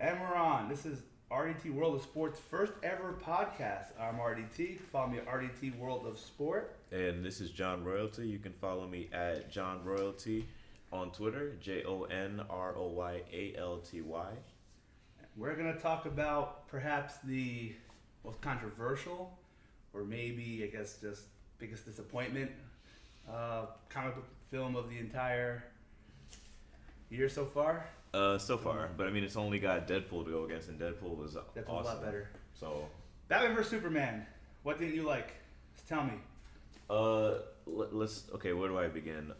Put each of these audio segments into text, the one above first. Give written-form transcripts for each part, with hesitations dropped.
And we're on. This is RDT World of Sport's first ever podcast. I'm RDT. Follow me at RDT World of Sport. And this is John Royalty. You can follow me at John Royalty on Twitter, JONROYALTY. We're going to talk about perhaps the most controversial, or maybe, I guess, just biggest disappointment comic book film of the entire year so far. So far, but I mean, it's only got Deadpool to go against, and Deadpool was That's awesome. a lot better. So, Batman vs Superman. What didn't you like? Just tell me. let's. Okay, where do I begin?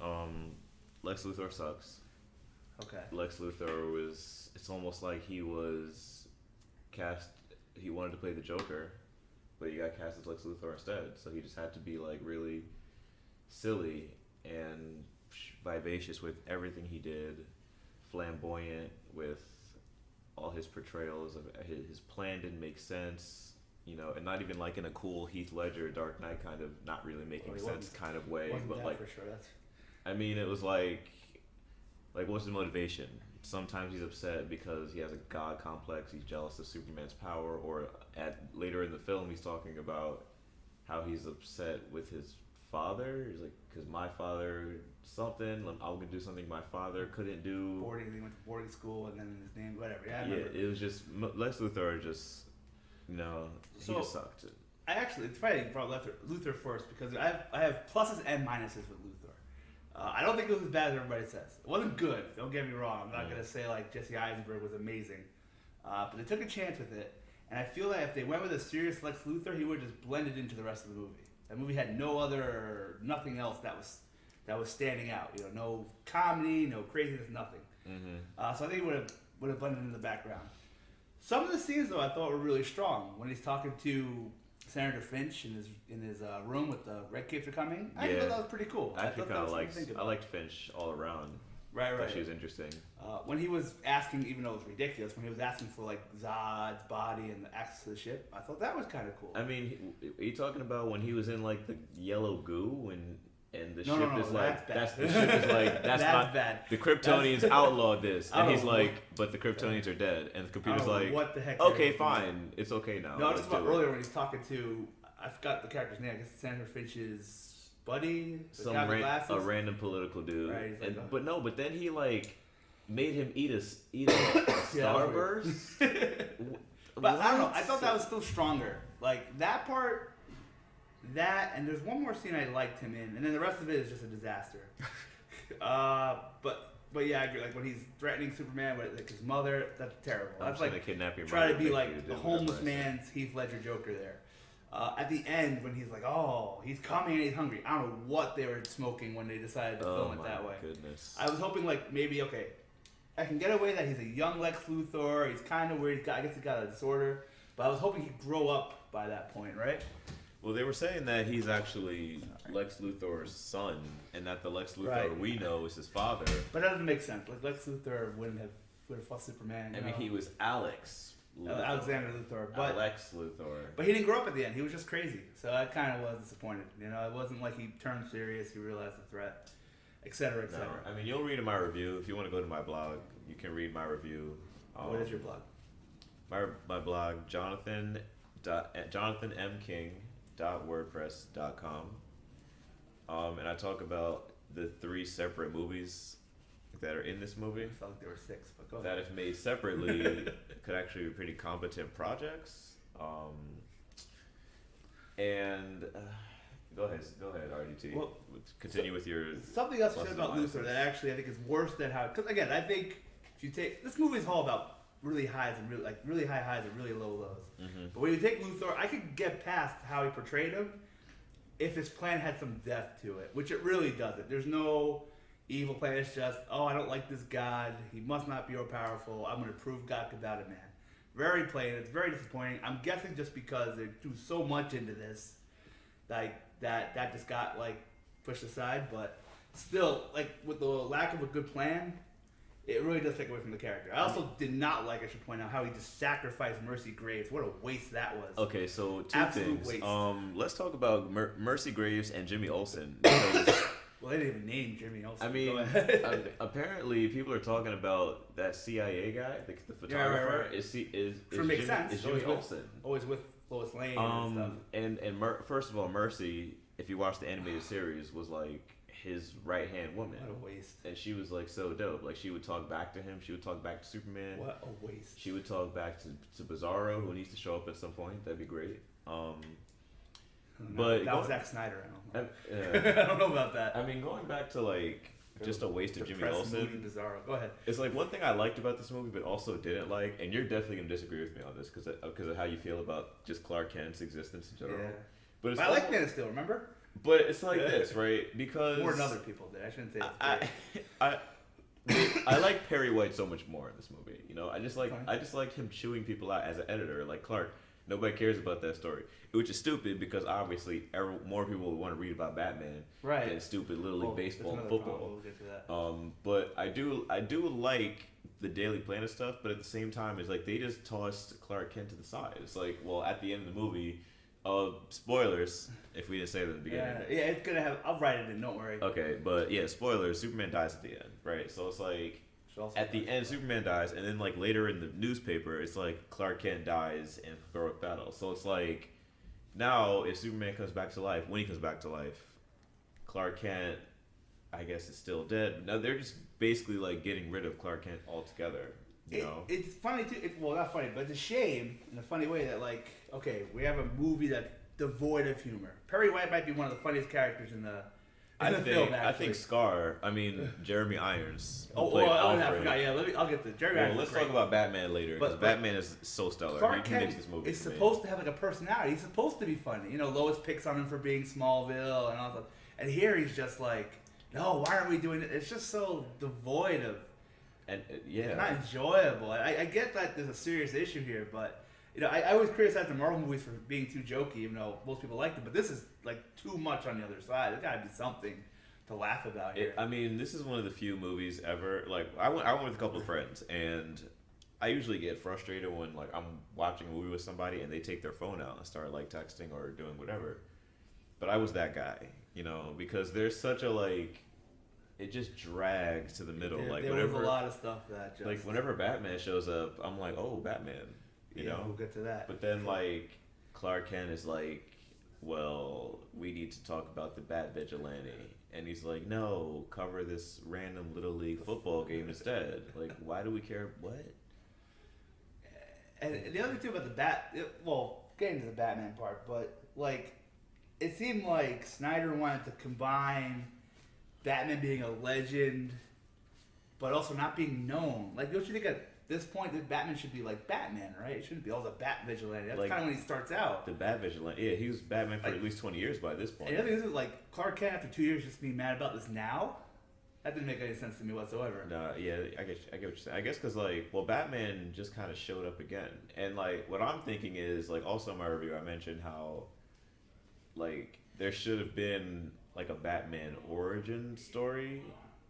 Lex Luthor sucks. Okay. Lex Luthor was. It's almost like he was cast. He wanted to play the Joker, but he got cast as Lex Luthor instead. So he just had to be like really silly and vivacious with everything he did. Flamboyant with all his portrayals of his plan didn't make sense, and not even like in a cool Heath Ledger Dark Knight kind of not really making sense kind of way, but like for sure. I mean, it was like what's his motivation? Sometimes he's upset because he has a god complex, he's jealous of Superman's power, or later in the film he's talking about how he's upset with his father. He's like, because my father something, I'm gonna do something my father couldn't do. He went to boarding school, and then his name, whatever. Yeah, it was just Lex Luthor. Just he just sucked. It's funny you brought Luthor first, because I have pluses and minuses with Luthor. I don't think it was as bad as everybody says. It wasn't good. Don't get me wrong. I'm not gonna say like Jesse Eisenberg was amazing, but they took a chance with it, and I feel like if they went with a serious Lex Luthor, he would have just blended into the rest of the movie. That movie had nothing else that was standing out. No comedy, no craziness, nothing. Mm-hmm. So I think it would have blended into the background. Some of the scenes, though, I thought were really strong. When he's talking to Senator Finch in his room with the Red Capes are coming, I thought that was pretty cool. I liked Finch all around. Right. She was interesting. When he was asking, even though it was ridiculous, when he was asking for like Zod's body and the access to the ship, I thought that was kind of cool. I mean, are you talking about when he was in like the yellow goo and the ship is like that's the ship is like that's not bad. The Kryptonians outlawed this, and he's like, but the Kryptonians are dead, and the computer's like, what the heck? Okay, fine, it's okay now. No, I was talking about earlier when he's talking to, I forgot the character's name. I guess Senator Finch's buddy, a random political dude. Right, but then he like made him eat a Starburst. But I don't know. I thought that was still stronger. Like that part. That, and there's one more scene I liked him in, and then the rest of it is just a disaster. But yeah, I agree. Like when he's threatening Superman with like his mother, that's terrible. That's like kidnap your try mother, to be like the homeless man's Heath Ledger Joker there. At the end, when he's like, "Oh, he's coming and he's hungry," I don't know what they were smoking when they decided to film it that way. Goodness. I was hoping like maybe I can get away that he's a young Lex Luthor. He's kind of weird. I guess he got a disorder, but I was hoping he'd grow up by that point, right? Well, they were saying that he's actually Lex Luthor's son, and that the Lex Luthor we know is his father. But that doesn't make sense. Like Lex Luthor would have fought Superman. I mean, he was Alex Luthor. Alexander Luthor, but Lex Luthor. But he didn't grow up at the end. He was just crazy. So I kind of was disappointed. It wasn't like he turned serious. He realized the threat, etc., etc. No, I mean, you'll read in my review. If you want to go to my blog, you can read my review. What is your blog? My blog, JonathanMKing.wordpress.com, and I talk about the 3 separate movies that are in this movie. I felt like there were 6, but go ahead. That if made separately could actually be pretty competent projects. And go ahead, RDT. Well, continue with your. Something else you said about Luthor that actually I think is worse than how. Because again, I think if you take this movie is all about really highs and really high highs and really low lows. Mm-hmm. But when you take Luthor, I could get past how he portrayed him if his plan had some depth to it, which it really doesn't. There's no evil plan. It's just, I don't like this God. He must not be all powerful. I'm going to prove God could battle man. Very plain. It's very disappointing. I'm guessing just because they do so much into this, like that just got pushed aside. But still, with the lack of a good plan, it really does take away from the character. I also did not like, I should point out, how he just sacrificed Mercy Graves. What a waste that was. Okay, so two Absolute things. Waste. Let's talk about Mercy Graves and Jimmy Olsen. Because Well, they didn't even name Jimmy Olsen. I mean, Go ahead. apparently people are talking about that CIA guy, the photographer. right. Is Sure makes sense. Is Jimmy Olsen. Always with Lois Lane and stuff. First of all, Mercy, if you watch the animated series, was like his right hand woman. What a waste. And she was like so dope. Like she would talk back to him. She would talk back to Superman. What a waste. She would talk back to Bizarro, who needs to show up at some point. That'd be great. But that was Zack Snyder. I don't know. I I don't know about that. I mean, going back to like just a waste of Jimmy Olsen. Bizarro. Go ahead. It's like one thing I liked about this movie, but also didn't like, and you're definitely gonna disagree with me on this because of how you feel about just Clark Kent's existence in general. Yeah. But I like Man of Steel. Remember? But it's like this, right? Because more than other people did. I shouldn't say that. I like Perry White so much more in this movie. You know, I just like him chewing people out as an editor. Like Clark, nobody cares about that story, which is stupid because obviously more people want to read about Batman than stupid Little League baseball and football. We'll get to that. But I do like the Daily Planet stuff, but at the same time, it's like they just tossed Clark Kent to the side. It's like, well, at the end of the movie. Spoilers, if we didn't say it at the beginning. Yeah, it's gonna have. I'll write it in. Don't worry. Okay, but yeah, spoilers. Superman dies at the end, right? So it's like at the end, Superman dies, and then like later in the newspaper, it's like Clark Kent dies in heroic battle. So it's like now, if Superman comes back to life, when he comes back to life, Clark Kent, I guess, is still dead. Now they're just basically like getting rid of Clark Kent altogether. You know? It's funny too. Well, not funny, but it's a shame in a funny way that like, okay, we have a movie that's devoid of humor. Perry White might be one of the funniest characters in the film. Actually. I think Scar. I mean, Jeremy Irons. I forgot. Yeah, I'll get to Jeremy Irons. Let's talk about Batman later because Batman is so stellar. Clark he makes this movie. Is supposed to have like a personality. He's supposed to be funny. You know, Lois picks on him for being Smallville and all that. And here he's just like, no, why aren't we doing it? It's just so devoid of. And it's not enjoyable. I get that there's a serious issue here, but you know, I always criticize the Marvel movies for being too jokey, even though most people like them. But this is like too much on the other side. There's got to be something to laugh about here. I mean, this is one of the few movies ever. Like I went with a couple of friends, and I usually get frustrated when like I'm watching a movie with somebody and they take their phone out and start like texting or doing whatever. But I was that guy, you know, because there's such a like. It just drags to the middle. There was a lot of stuff that just... Like, whenever Batman shows up, I'm like, oh, Batman. You know? We'll get to that. But then, like, Clark Kent is like, well, we need to talk about the Bat Vigilante. And he's like, no, cover this random Little League football game instead. Like, why do we care? What? And the other thing about the getting to the Batman part, but, like, it seemed like Snyder wanted to combine... Batman being a legend, but also not being known. Like, don't you think at this point that Batman should be like Batman, right? It shouldn't be all the Bat Vigilante. That's like, kind of when he starts out. The Bat Vigilante. Yeah, he was Batman for at least 20 years by this point. And the other thing is, like, Clark Kent after 2 years just being mad about this now? That didn't make any sense to me whatsoever. No, yeah, I get what you're saying. I guess because, like, well, Batman just kind of showed up again. And, like, what I'm thinking is, like, also in my review, I mentioned how, like, there should have been... like a Batman origin story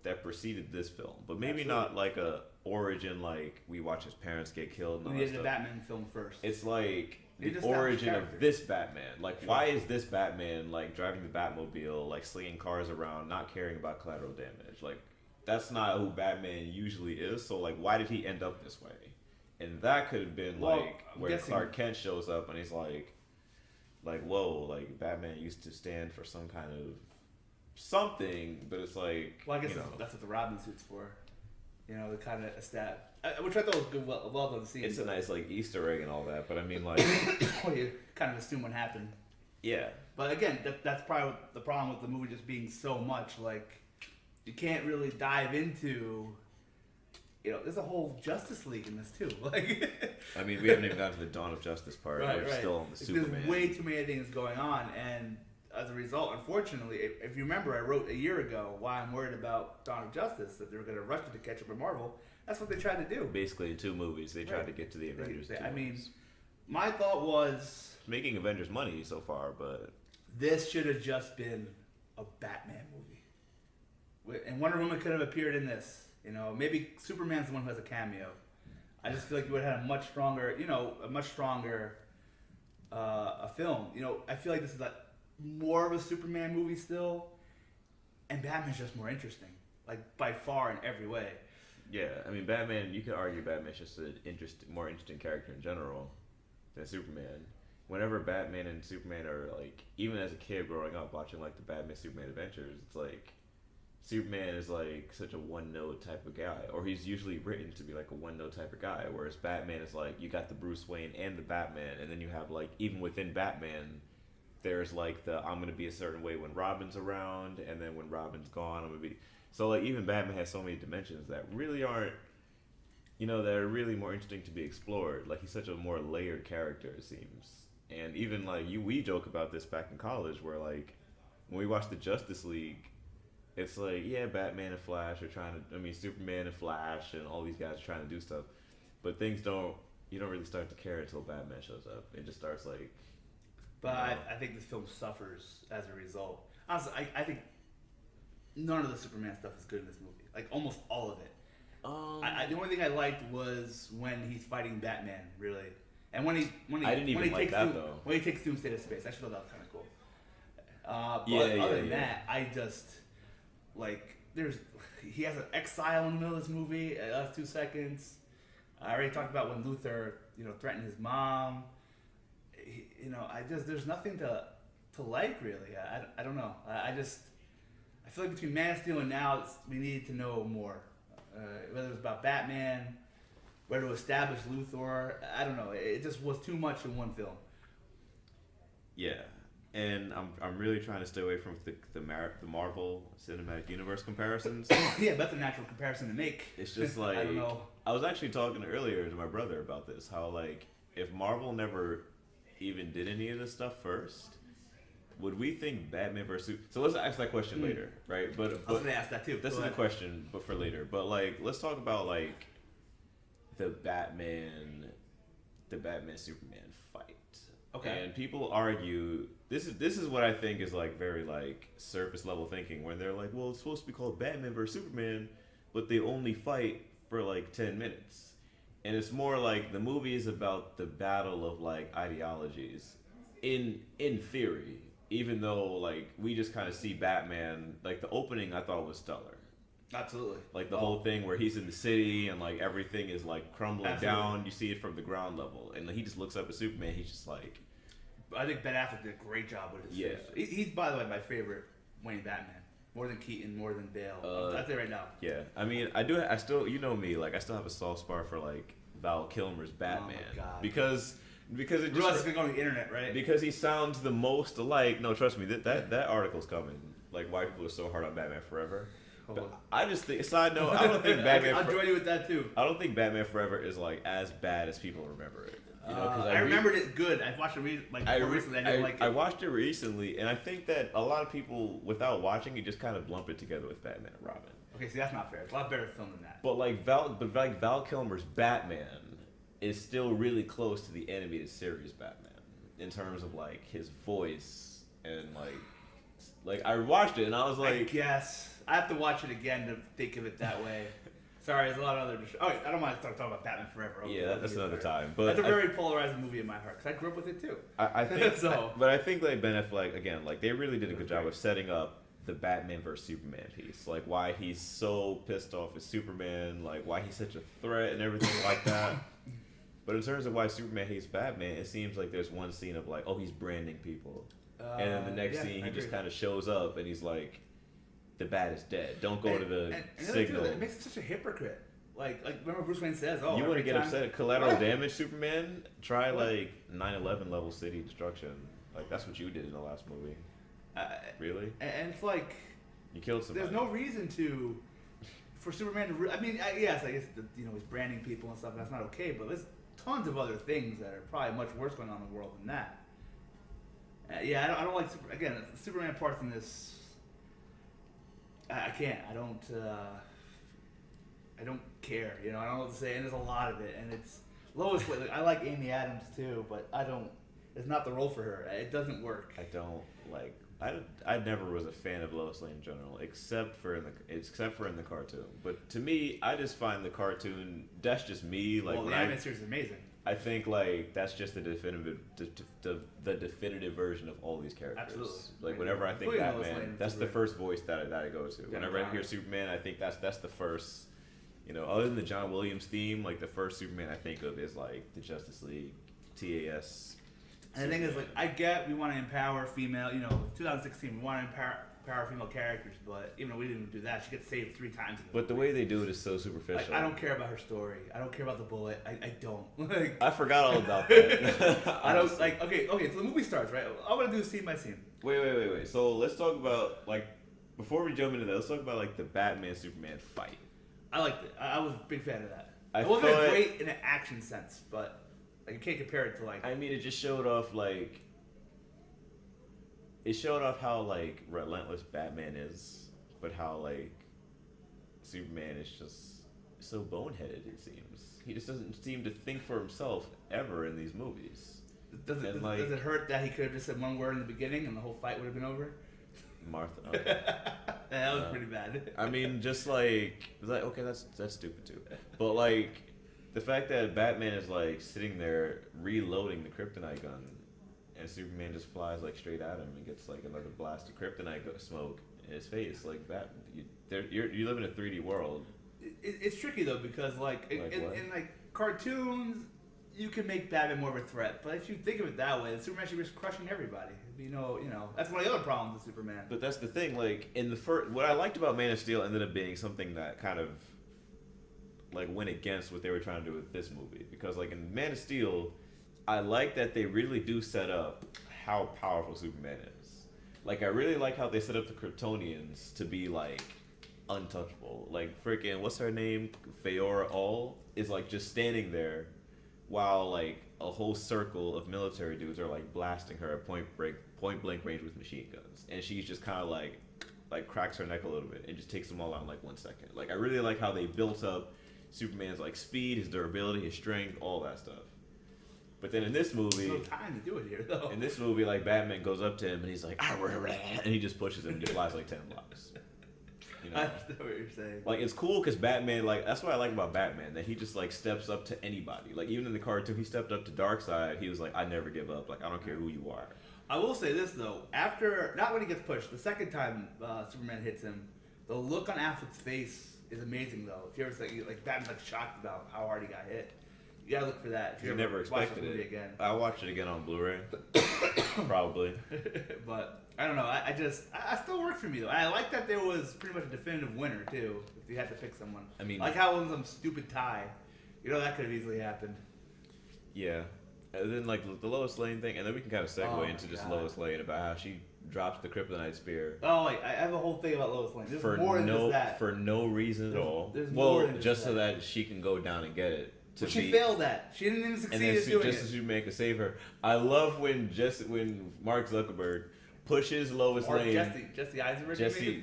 that preceded this film, but maybe not like a origin like we watch his parents get killed. We did the Batman film first. It's like the origin of this Batman. Like, why is this Batman like driving the Batmobile, like slinging cars around, not caring about collateral damage? Like, that's not who Batman usually is. So like, why did he end up this way? And that could have been like where Clark Kent shows up and he's like, whoa, like Batman used to stand for some kind of something, but it's like, well, I guess that's what the Robin suit's for, you know, the kind of a stat, which I thought was good, well done scene. It's a nice like Easter egg and all that, but I mean, like, well, you kind of assume what happened. Yeah, but again, that's probably the problem with the movie just being so much. Like, you can't really dive into. You know, there's a whole Justice League in this too. Like, I mean, we haven't even gotten to the Dawn of Justice part. Right, We're still on the Superman. There's way too many things going on, and as a result, unfortunately, if you remember, I wrote a year ago why I'm worried about Dawn of Justice, that they're going to rush it to catch up with Marvel. That's what they tried to do. Basically, in 2 movies, they tried to get to the Avengers. I mean, my thought was making Avengers money so far, but this should have just been a Batman movie, and Wonder Woman could have appeared in this. You know, maybe Superman's the one who has a cameo. I just feel like you would have had a much stronger a film. You know, I feel like this is more of a Superman movie still. and Batman's just more interesting, like by far in every way. Yeah, I mean, Batman. You could argue Batman's just an more interesting character in general than Superman. Whenever Batman and Superman are like, even as a kid growing up watching like the Batman Superman adventures, it's like Superman is like such a one note type of guy, or he's usually written to be like a one note type of guy. Whereas Batman is like you got the Bruce Wayne and the Batman, and then you have like even within Batman, there's like the I'm gonna be a certain way when Robin's around, and then when Robin's gone, I'm gonna be. So like even Batman has so many dimensions that really aren't, that are really more interesting to be explored. Like he's such a more layered character, it seems. And even like we joke about this back in college, where like when we watch the Justice League, it's like Batman and Flash are trying to. I mean, Superman and Flash and all these guys are trying to do stuff, but you don't really start to care until Batman shows up. It just starts like. But I think this film suffers as a result. Honestly, I think none of the Superman stuff is good in this movie. Like almost all of it. The only thing I liked was when he's fighting Batman, really. And when he I didn't even like that though. When he takes Doomsday to space, I actually thought that was kind of cool. Other than that, I just like he has an exile in the middle of this movie. It lasts 2 seconds. I already talked about when Luthor, threatened his mom. There's nothing to like really. I don't know. I feel like between Man of Steel and now, we needed to know more. Whether it was about Batman. Where to establish Luthor, I don't know. It just was too much in one film. Yeah, and I'm really trying to stay away from the Marvel Cinematic Universe comparisons. Yeah, that's a natural comparison to make. It's just like I don't know. I was actually talking earlier to my brother about this. How like if Marvel never even did any of this stuff first, would we think Batman versus? So let's ask that question later, right? But I was gonna ask that too. This is the question, but for later. But like, let's talk about like. The Batman Superman fight. Okay. And people argue this is what I think is like very like surface level thinking when they're like, well, it's supposed to be called Batman versus Superman, but they only fight for like 10 minutes. And it's more like the movie is about the battle of like ideologies in theory, even though like we just kind of see Batman, like the opening I thought was stellar. Absolutely. Like the whole thing where he's in the city and like everything is like crumbling down. You see it from the ground level, and he just looks up at Superman. He's just like. I think Ben Affleck did a great job with his. Yeah. He's by the way my favorite Wayne Batman. More than Keaton, more than Bale. That's it right now. Yeah, I mean, I still, me, like I still have a soft spot for like Val Kilmer's Batman. Oh my God. Because it just. It's gonna go on the internet, right? Because he sounds the most alike. No, trust me, that article's coming. Like why people are so hard on Batman Forever. But I just think, side note, I don't think Batman. I'll join you with that too. I don't think Batman Forever is like as bad as people remember it. I remembered it good. I watched it recently. I didn't like it. I watched it recently, and I think that a lot of people, without watching it, just kind of lump it together with Batman and Robin. Okay, see, that's not fair. It's a lot better film than that. But Val Kilmer's Batman is still really close to the animated series Batman in terms of like his voice and like I watched it and I was like, I guess I have to watch it again to think of it that way. Sorry, there's a lot of other. I don't mind talking about Batman Forever. Yeah, that's another time. But that's a very polarizing movie in my heart because I grew up with it too. I think so. But I think like Ben Affleck again, like they really did a good job of setting up the Batman versus Superman piece, like why he's so pissed off at Superman, like why he's such a threat and everything like that. But in terms of why Superman hates Batman, it seems like there's one scene of like, oh, he's branding people, and then the next scene he just kind of shows up and he's like, the bat is dead. Don't go to the signal. It makes him such a hypocrite. Like remember Bruce Wayne says, "Oh, you want to get upset at collateral damage, Superman? Try like 9/11 level city destruction. Like that's what you did in the last movie. Really? And it's like you killed somebody. There's no reason for Superman to. I mean, yes, I guess he's branding people and stuff. That's not okay, but there's tons of other things that are probably much worse going on in the world than that. Yeah, I don't like the Superman parts in this. I can't. I don't care. I don't know what to say. And there's a lot of it. And it's Lois Lane. I like Amy Adams too, but I don't. It's not the role for her. It doesn't work. I don't like. I never was a fan of Lois Lane in general, except for in the cartoon. But to me, I just find the cartoon. That's just me. Like the animated series is amazing. I think like that's just the definitive version of all these characters. Absolutely. Like whenever I think Including Lois Batman, Lane, that's the first voice that I go to. Whenever I hear Superman, I think that's the first. You know, other than the John Williams theme, like the first Superman I think of is like the Justice League, TAS. And the thing is, like, I get we want to empower female. You know, 2016, we want to empower female characters, but even though we didn't do that, she gets saved 3 times. But the way they do it is so superficial. Like, I don't care about her story. I don't care about the bullet. I don't. Like, I forgot all about that. I don't like. Okay. So the movie starts, right? I want to do scene by scene. Wait. So let's talk about like before we jump into that. Let's talk about like the Batman Superman fight. I liked it. I was a big fan of that. It wasn't great in an action sense, but like you can't compare it to like. I mean, it just showed off like. It showed off how like relentless Batman is, but how like Superman is just so boneheaded. It seems he just doesn't seem to think for himself ever in these movies. Does it hurt that he could have just said one word in the beginning and the whole fight would have been over? Martha. Okay. That was pretty bad. I mean, just like okay, that's stupid too. But like the fact that Batman is like sitting there reloading the kryptonite gun, and Superman just flies like straight at him and gets like another blast of kryptonite smoke in his face. Like that, you live in a 3D world. It's tricky though because like in like cartoons, you can make Batman more of a threat. But if you think of it that way, Superman should be just crushing everybody. You know, that's one of the other problems with Superman. But that's the thing. Like in the first, what I liked about Man of Steel ended up being something that kind of like went against what they were trying to do with this movie. Because like in Man of Steel, I like that they really do set up how powerful Superman is. Like I really like how they set up the Kryptonians to be like untouchable. Like freaking what's her name? Feora All is like just standing there while like a whole circle of military dudes are like blasting her at point blank range with machine guns, and she's just kind of like cracks her neck a little bit and just takes them all out in like 1 second. Like I really like how they built up Superman's like speed, his durability, his strength, all that stuff. But then in this movie, there's no time to do it here though. In this movie, like Batman goes up to him and he's like, and he just pushes him and he flies like 10 blocks. You know? I understand what you're saying. Like it's cool because Batman, like that's what I like about Batman, that he just like steps up to anybody. Like even in the cartoon, he stepped up to Darkseid. He was like, I never give up. Like I don't care who you are. I will say this though, after not when he gets pushed, the second time Superman hits him, the look on Affleck's face is amazing though. If you ever say like Batman's like shocked about how hard he got hit, you gotta look for that. If you never expected it again. I watched it again on Blu-ray, probably. But I don't know. I still worked for me though. I like that there was pretty much a definitive winner too. If you had to pick someone, I mean, like how it was some stupid tie. You know that could have easily happened. Yeah. And then like the Lois Lane thing, and then we can kind of segue into just Lois Lane about how she drops the kryptonite spear. Oh, like I have a whole thing about Lois Lane. There's more than just that. For no reason at all. There's more than just so that she can go down and get it. But she failed that. She didn't even succeed at doing it. Just as Superman could save her. I love when Mark Zuckerberg pushes Lois Lane. Jesse Eisenberg. Jesse.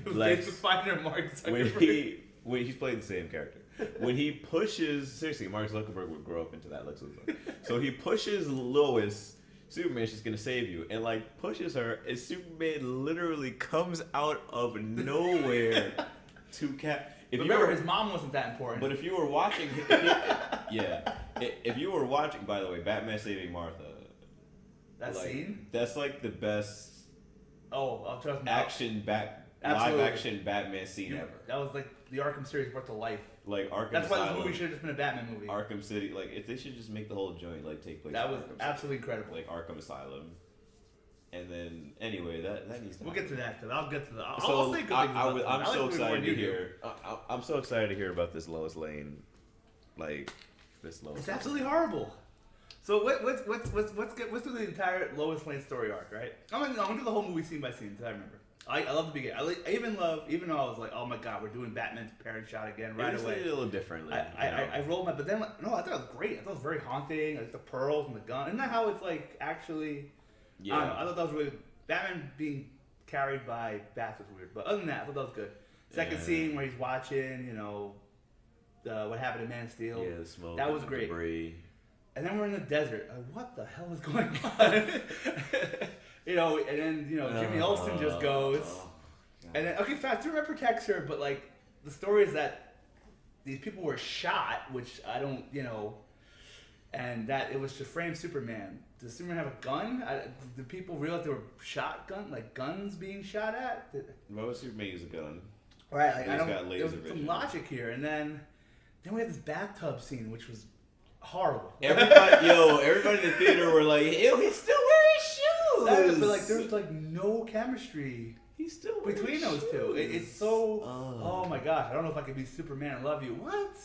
Like, Mark Zuckerberg. When he's played the same character. When he pushes, seriously, Mark Zuckerberg would grow up into that Lex Luthor. So he pushes Lois. Superman, she's gonna save you, and like pushes her, and Superman literally comes out of nowhere to Remember, his mom wasn't that important. But if you were watching, if you were watching, by the way, Batman saving Martha. That scene? That's like the best. I'll trust me. Live action Batman scene ever. That was like the Arkham series brought to life. Like Arkham. That's why this movie should have just been a Batman movie. Arkham City, like if they should just make the whole joint like take place. That was absolutely incredible. Like Arkham Asylum. And then, anyway, that needs to. We'll get to that because I'll get to that. I'll say good things about it. I'm so excited to hear. I'm so excited to hear about this Lois Lane, It's absolutely horrible. So let's do the entire Lois Lane story arc, right? I'm gonna do the whole movie scene by scene until I remember. I love the beginning. I even though I was like, oh my god, we're doing Batman's parent shot again right away. It a little differently. I rolled my, but then no, I thought it was great. I thought it was very haunting. Like the pearls and the gun. Isn't that how it's like actually? Yeah. I don't know. I thought that was really Batman being carried by bats was weird, but other than that, I thought that was good. Second scene where he's watching, what happened in Man of Steel. Yeah, the smoke. That was great. Debris. And then we're in the desert. What the hell is going on? And then Jimmy Olsen just goes, and then Superman protects her, but like the story is that these people were shot, which I don't, and that it was to frame Superman. Does Superman have a gun? Do people realize there were guns being shot at? Why would Superman use a gun? Right, like He's I don't. got laser There's some vision. logic here, and then we have this bathtub scene, which was horrible. Everybody in the theater were like, "Ew, he's still wearing shoes." But like, there's like no chemistry he's still wearing between those shoes. two. It's so. Oh my gosh, I don't know if I could be Superman and love you. What?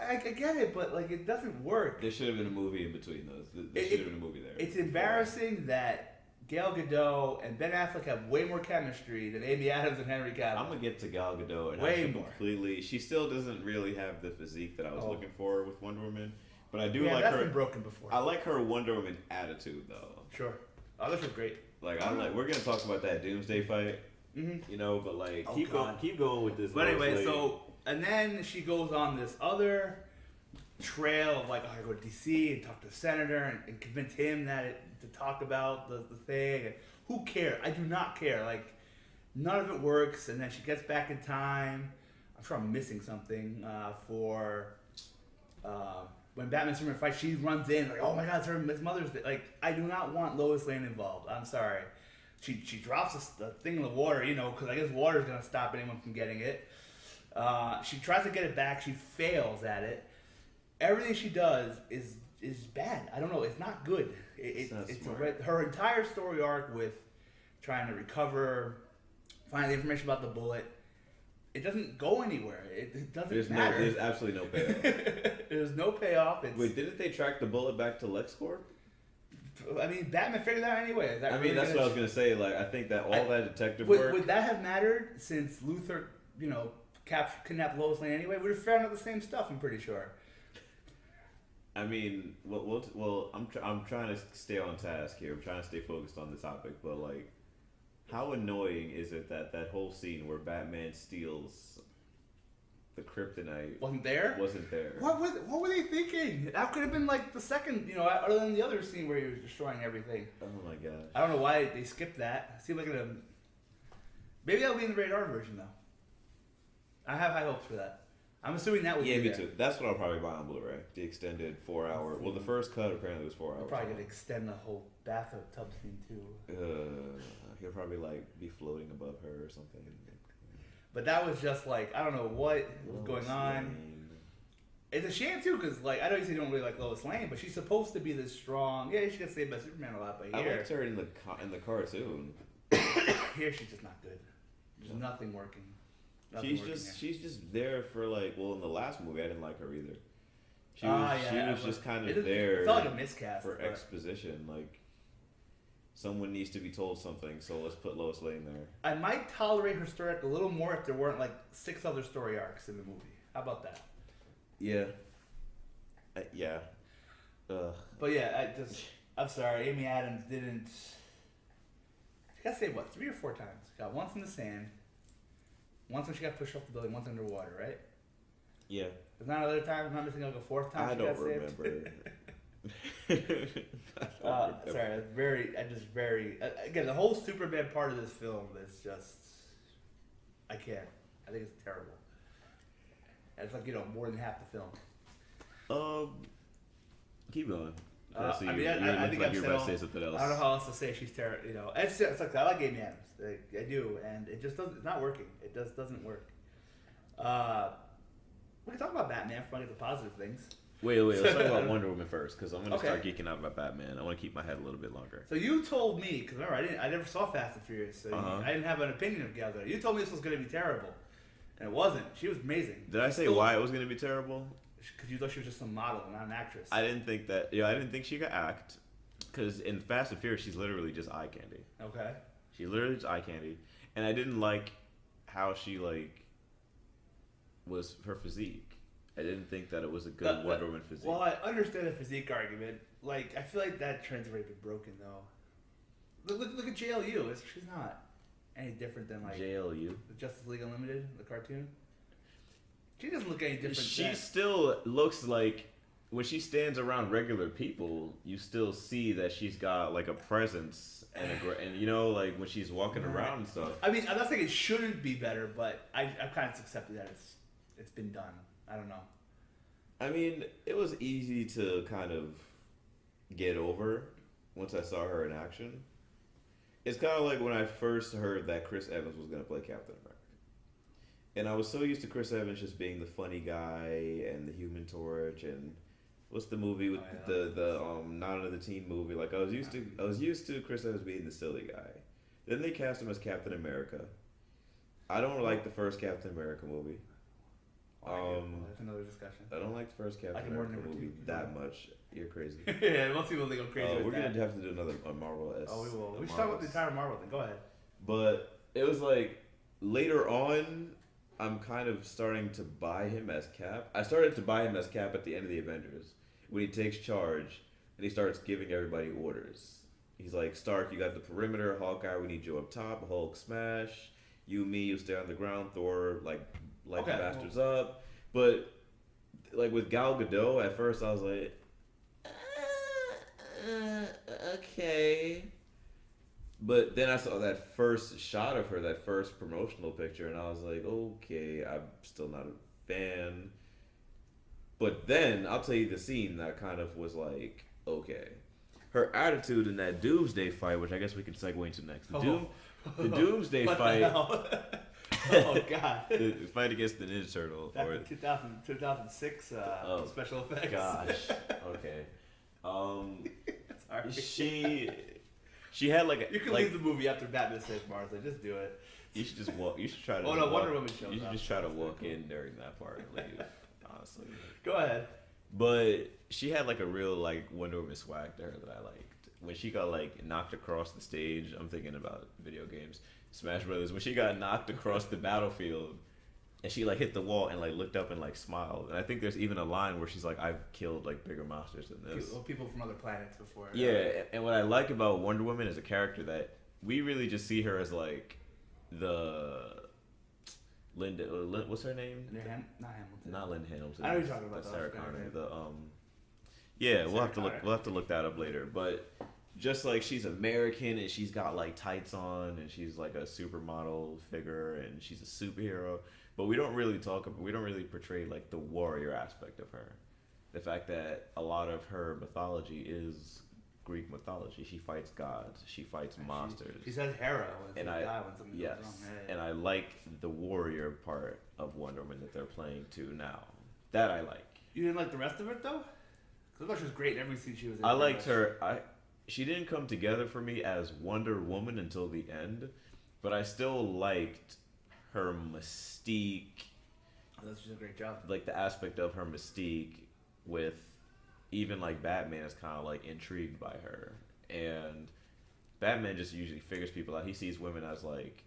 I get it, but like it doesn't work. There should have been a movie in between those. There should have been a movie there. It's embarrassing that Gal Gadot and Ben Affleck have way more chemistry than Amy Adams and Henry Cavill. I'm gonna get to Gal Gadot and Way how she more. completely. She still doesn't really have the physique that I was looking for with Wonder Woman, but I do Yeah, like that's her. been broken before. I like her Wonder Woman attitude though. Sure. Oh, this was great. Like we're gonna talk about that Doomsday fight, Mm-hmm. but like Oh, keep going with this. But anyway, Lois Lane. and then she goes on this other trail of like, I gotta go to DC and talk to the senator and convince him to talk about the thing. And who cares? I do not care. Like, none of it works. And then she gets back in time. I'm sure I'm missing something for when Batman and Superman fight. She runs in like, oh my God, it's Mother's Day. Like, I do not want Lois Lane involved. I'm sorry. She drops the thing in the water, because I guess water is gonna stop anyone from getting it. She tries to get it back. She fails at it. Everything she does is bad. I don't know. It's not good. It's her entire story arc with trying to recover, find the information about the bullet. It doesn't go anywhere. It doesn't matter. There's absolutely no payoff. There's no payoff. Wait, didn't they track the bullet back to LexCorp? I mean, Batman figured that out anyway. That's what I was gonna say. Like, I think that all that detective work. Would that have mattered since Luthor, kidnapped Lois Lane anyway? We'd have found out the same stuff. I'm pretty sure. I mean, well, I'm trying to stay on task here. I'm trying to stay focused on the topic, but like, how annoying is it that whole scene where Batman steals the kryptonite wasn't there? What were they thinking? That could have been like the second, other than the other scene where he was destroying everything. Oh my gosh. I don't know why they skipped that. It seemed like maybe that'll be in the radar version though. I have high hopes for that. I'm assuming that will be me there. too. That's what I'll probably buy on Blu-ray. The extended 4-hour. Well, the first cut apparently was 4 hours. They're probably gonna extend the whole bathtub scene too. He'll probably be floating above her or something. But that was just like, I don't know what was going on. It's a shame too, because I know you say you don't really like Lois Lane, but she's supposed to be this strong. Yeah, she gets saved by Superman a lot, but I here, liked her in the cartoon. here she's just not good. There's nothing working. She's just there for in the last movie I didn't like her either. She was just kind of there. It felt like a miscast for exposition. Like, someone needs to be told something, so let's put Lois Lane there. I might tolerate her story arc a little more if there weren't 6 other story arcs in the movie. How about that? Yeah. Yeah. But yeah, I'm sorry. Amy Adams didn't. She got saved 3 or 4 times. Got once in the sand. Once when she got pushed off the building. Once underwater, right? Yeah. There's not another time. I'm not missing a 4th time. I don't remember. Sorry, again, the whole Superman part of this film is just, I can't. I think it's terrible. And it's more than half the film. Keep going. I think I've said about to say something else. I don't know how else to say she's terrible. It's like I like Amy Adams. I do, and it just doesn't. It's not working. It just doesn't work. We can talk about Batman if I get the positive things. Wait. Let's talk about Wonder Woman first, because I'm going to start geeking out about Batman. I want to keep my head a little bit longer. So you told me, because remember I never saw Fast and Furious, so I didn't have an opinion of Gal Gadot. You told me this was going to be terrible, and it wasn't. She was amazing. Did I say why it was going to be terrible? Because you thought she was just some model, not an actress. I didn't think that. I didn't think she could act, because in Fast and Furious she's literally just eye candy. Okay. She's literally just eye candy, and I didn't like how she was her physique. I didn't think that it was a good Wonder Woman physique. Well, I understand the physique argument. I feel like that trend's already been broken, though. Look at JLU. She's not any different than JLU, the Justice League Unlimited, the cartoon. She doesn't look any different. She still looks like, when she stands around regular people, you still see that she's got a presence and when she's walking around and stuff. I mean, I'm not saying it shouldn't be better, but I've kind of accepted that it's been done. I don't know. I mean, it was easy to kind of get over once I saw her in action. It's kind of like when I first heard that Chris Evans was going to play Captain America. And I was so used to Chris Evans just being the funny guy and the Human Torch and what's the movie with the Not Another Teen movie? Like I was used to Chris Evans being the silly guy. Then they cast him as Captain America. I don't like the first Captain America movie. That's another discussion. I don't like the first Captain America movie that much. You're crazy. Yeah, most people think I'm crazy. We're gonna have to do another Marvel. Oh, we will. We should talk about the entire Marvel thing. Go ahead. But it was like later on, I'm kind of starting to buy him as Cap. I started to buy him as Cap at the end of the Avengers when he takes charge and he starts giving everybody orders. He's like, Stark, you got the perimeter. Hawkeye, we need you up top. Hulk, smash. You, me, you stay on the ground. Thor, like the bastards up. But like with Gal Gadot, at first I was like, okay. But then I saw that first shot of her, that first promotional picture, and I was like, okay, I'm still not a fan. But then I'll tell you the scene that kind of was like, okay. Her attitude in that Doomsday fight, which I guess we can segue into next. The Doomsday fight. Oh God! The fight against the Ninja Turtle. Back in 2006 special effects. Gosh. Okay. Sorry. She had like a. You can leave the movie after Batman saves Martha. Just do it. You should just walk. You should try to. Oh no, Wonder Woman shows up. You should just try to walk in during that part. Leave. Honestly. Go ahead. But she had like a real like Wonder Woman swag to her that I liked. When she got like knocked across the stage, I'm thinking about video games, Smash Brothers. When she got knocked across the battlefield, and she like hit the wall and like looked up and like smiled. And I think there's even a line where she's like, "I've killed like bigger monsters than this." People from other planets before. Yeah, and what I like about Wonder Woman is a character that we really just see her as like the Linda. What's her name? Not Hamilton. Not Linda Hamilton. I know you're talking about Sarah Connor. Yeah, we'll have to look that up later. But just like she's American and she's got like tights on and she's like a supermodel figure and she's a superhero, but we don't really portray like the warrior aspect of her. The fact that a lot of her mythology is Greek mythology. She fights gods. She fights monsters. She says Hera when something goes wrong. And I like the warrior part of Wonder Woman that they're playing to now. That I like. You didn't like the rest of it though? I thought she was great in every scene she was in. I liked her. She didn't come together for me as Wonder Woman until the end, but I still liked her mystique. I thought she did a great job. Like the aspect of her mystique with even like Batman is kind of like intrigued by her. And Batman just usually figures people out. He sees women as like,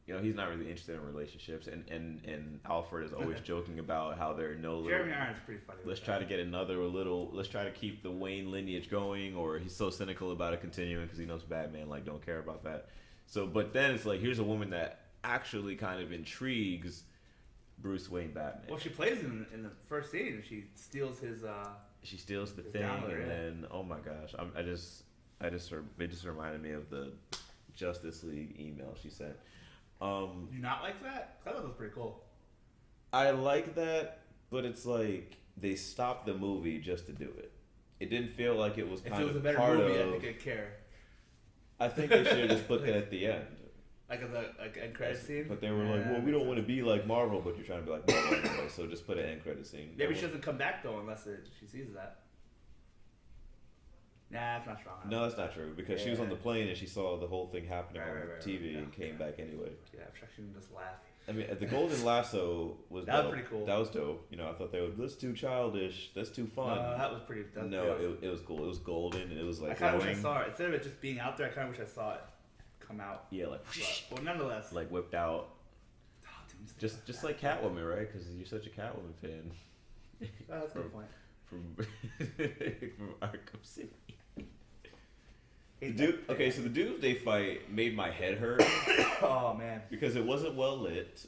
you know, he's not really interested in relationships, and Alfred is always joking about how there are no little. Jeremy Irons is pretty funny. Let's try to get another little. Let's try to keep the Wayne lineage going, or he's so cynical about it continuing because he knows Batman like don't care about that. So, but then it's like here's a woman that actually kind of intrigues Bruce Wayne Batman. Well, she plays in the first scene. She steals his. She steals the thing, and then oh my gosh, it just reminded me of the Justice League email she sent. Do you not like that? I thought that was pretty cool. I like that, but it's like they stopped the movie just to do it. It didn't feel like it was kind of if it was a better part movie, of, I think I'd care. I think they should have just put that at the end. Like a end credit scene? But they were like, well, we don't want to be like Marvel, but you're trying to be like Marvel anyway, so just put an end credit scene. Maybe she doesn't come back though unless she sees that. Nah, that's not strong enough. No, that's not true because she was on the plane and she saw the whole thing happening on TV and came back anyway. Yeah, I'm sure she can just laugh. I mean, the Golden Lasso was that was pretty cool. That was dope. You know, I thought they were that's too childish. That's too fun. That was pretty. That was it was cool. It was golden and it was like. I kind of wish I saw it instead of it just being out there. I kind of wish I saw it come out. Yeah, like. But nonetheless, like whipped out. Just like Catwoman, right? Because you're such a Catwoman fan. That's a good point. From Arkham City. So the Doomsday fight made my head hurt. Oh man, because it wasn't well lit.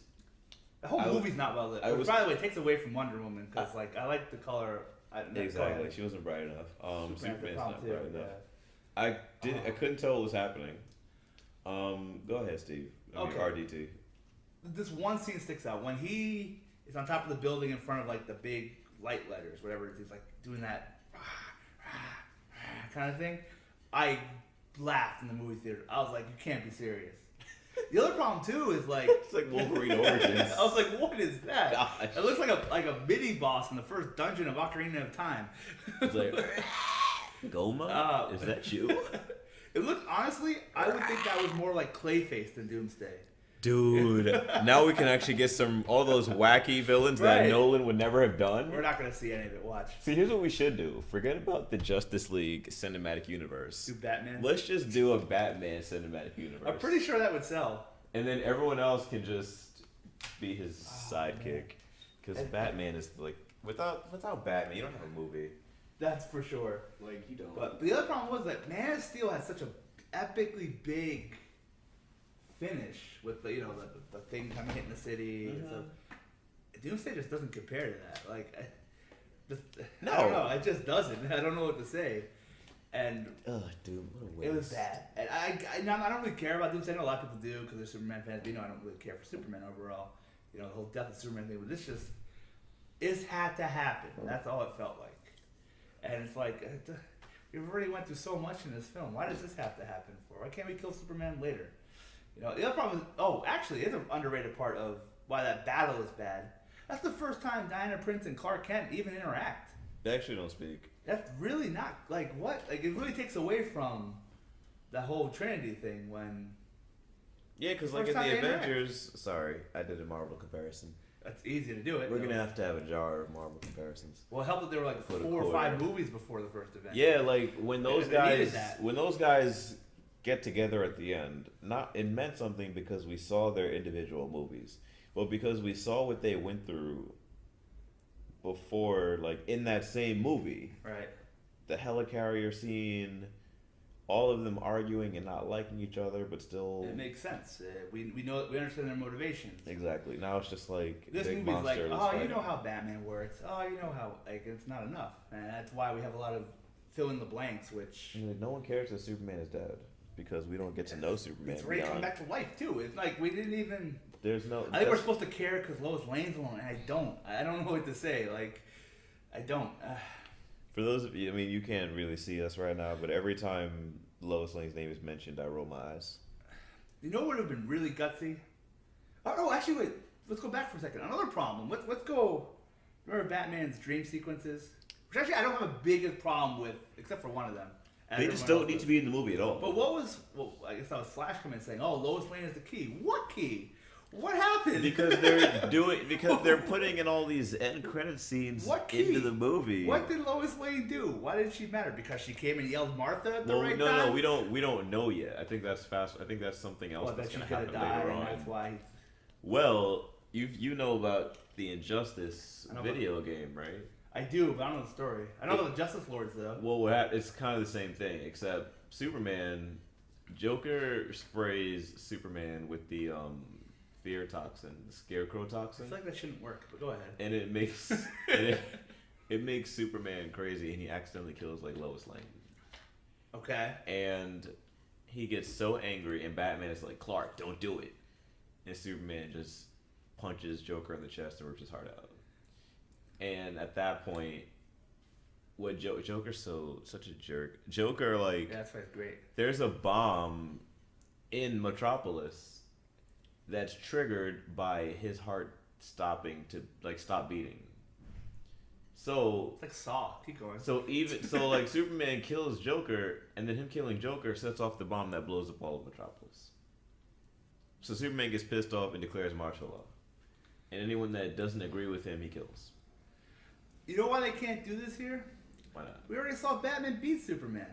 The whole movie's not well lit. By the way, it takes away from Wonder Woman because like I like the color. Exactly, she wasn't bright enough. Superman's not bright enough. Yeah. I couldn't tell what was happening. Go ahead, Steve. Okay. RDT. This one scene sticks out when he is on top of the building in front of like the big light letters, whatever it is. He's like doing that kind of thing. I laughed in the movie theater. I was like, you can't be serious. The other problem too is like It's like Wolverine Origins. I was like, what is that? Gosh. It looks like a mini boss in the first dungeon of Ocarina of Time. It's like, Goma? Is that you? It looked, honestly, I would think that was more like Clayface than Doomsday. Dude, now we can actually get all those wacky villains that Right. Nolan would never have done. We're not gonna see any of it. Watch. See, here's what we should do. Forget about the Justice League cinematic universe. Do Batman. Let's just do a Batman cinematic universe. I'm pretty sure that would sell. And then everyone else can just be his sidekick. Because Batman is like, without Batman, you don't have a movie. That's for sure. Like, you don't. But the other problem was that Man of Steel had such a epically big finish with the the thing kind of hitting the city. Mm-hmm. So Doomsday just doesn't compare to that. Like, I No. don't know. It just doesn't. I don't know what to say. And Ugh, dude, what a waste. it was bad. And I don't really care about Doomsday. I know a lot of people do because they're Superman fans. But I don't really care for Superman overall. The whole death of Superman thing. But this had to happen. That's all it felt like. And it's like, we've already went through so much in this film. Why does this have to happen for? Why can't we kill Superman later? The other problem is, actually, it's an underrated part of why that battle is bad. That's the first time Diana Prince and Clark Kent even interact. They actually don't speak. That's really not, like, what? Like, it really takes away from the whole Trinity thing when... Yeah, because like First in time the they interact. Avengers... Sorry, I did a Marvel comparison. That's easy to do it. We're going to have to have a jar of Marvel comparisons. Well, it helped that there were like For the 4 or 5 quarter. movies before the first event. Yeah, like when those They needed guys that. get together at the end, it meant something because we saw their individual movies. But because we saw what they went through before, like in that same movie. Right. The helicarrier scene, all of them arguing and not liking each other, but still It makes sense. We understand their motivations. exactly. Now it's just like This big movie's like, monster. that's oh, you fighting. know how Batman works. Oh, you know how, like, it's not enough. And that's why we have a lot of fill in the blanks, which I mean, no one cares that Superman is dead because we don't get to know Superman. it's already come beyond. back to life, too. It's like, we didn't even... There's no. I think we're that's- supposed to care because Lois Lane's alone, and I don't. I don't know what to say. Like, I don't. For those of you, I mean, you can't really see us right now, but every time Lois Lane's name is mentioned, I roll my eyes. You know what would have been really gutsy? Oh, no, actually, wait. Let's go back for a second. Another problem. Let's go... Remember Batman's dream sequences? Which actually I don't have a biggest problem with, except for one of them. And They just everyone don't else need does. to be in the movie at all. But what was... Well, I guess that was Flash coming saying, oh, Lois Lane is the key. What key? What happened? Because they're putting in all these end credit scenes What key? into the movie. What did Lois Lane do? Why did she matter? Because she came and yelled Martha at the Well, right no, time? we don't know yet. I think that's fast. I think that's something else Well, that's that she's going to gonna happen die, later and on. that's why... Well, you know about the Injustice I know video game, right? I do, but I don't know the story. I know about the Justice Lords, though. Well, it's kind of the same thing, except Superman, Joker sprays Superman with the fear toxin, the scarecrow I toxin, feel like that shouldn't work, but go ahead. and it makes it makes Superman crazy, and he accidentally kills like Lois Lane, Okay. and he gets so angry, and Batman is like, Clark, don't do it, and Superman just punches Joker in the chest and rips his heart out. And at that point, what Joker's such a jerk. Joker, like, Yeah, that's why it's great. there's a bomb in Metropolis that's triggered by his heart stopping to like stop beating. So It's like Saw. Keep going. like Superman kills Joker, and then him killing Joker sets off the bomb that blows up all of Metropolis. So Superman gets pissed off and declares martial law, and anyone that doesn't agree with him, he kills. You know why they can't do this here? Why not? We already saw Batman beat Superman.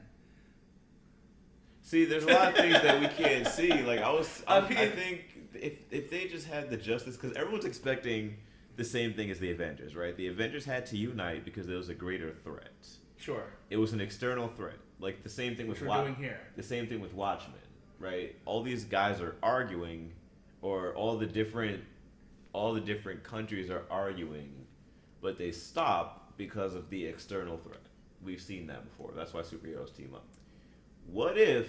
See, there's a lot of things that we can't see. Like I mean- think if they just had the justice, because everyone's expecting the same thing as the Avengers, right? The Avengers had to unite because there was a greater threat. Sure. It was an external threat, like the same thing Which with we're doing here. The same thing with Watchmen, right? All these guys are arguing, or all the different countries are arguing, but they stop because of the external threat. We've seen that before. That's why superheroes team up. What if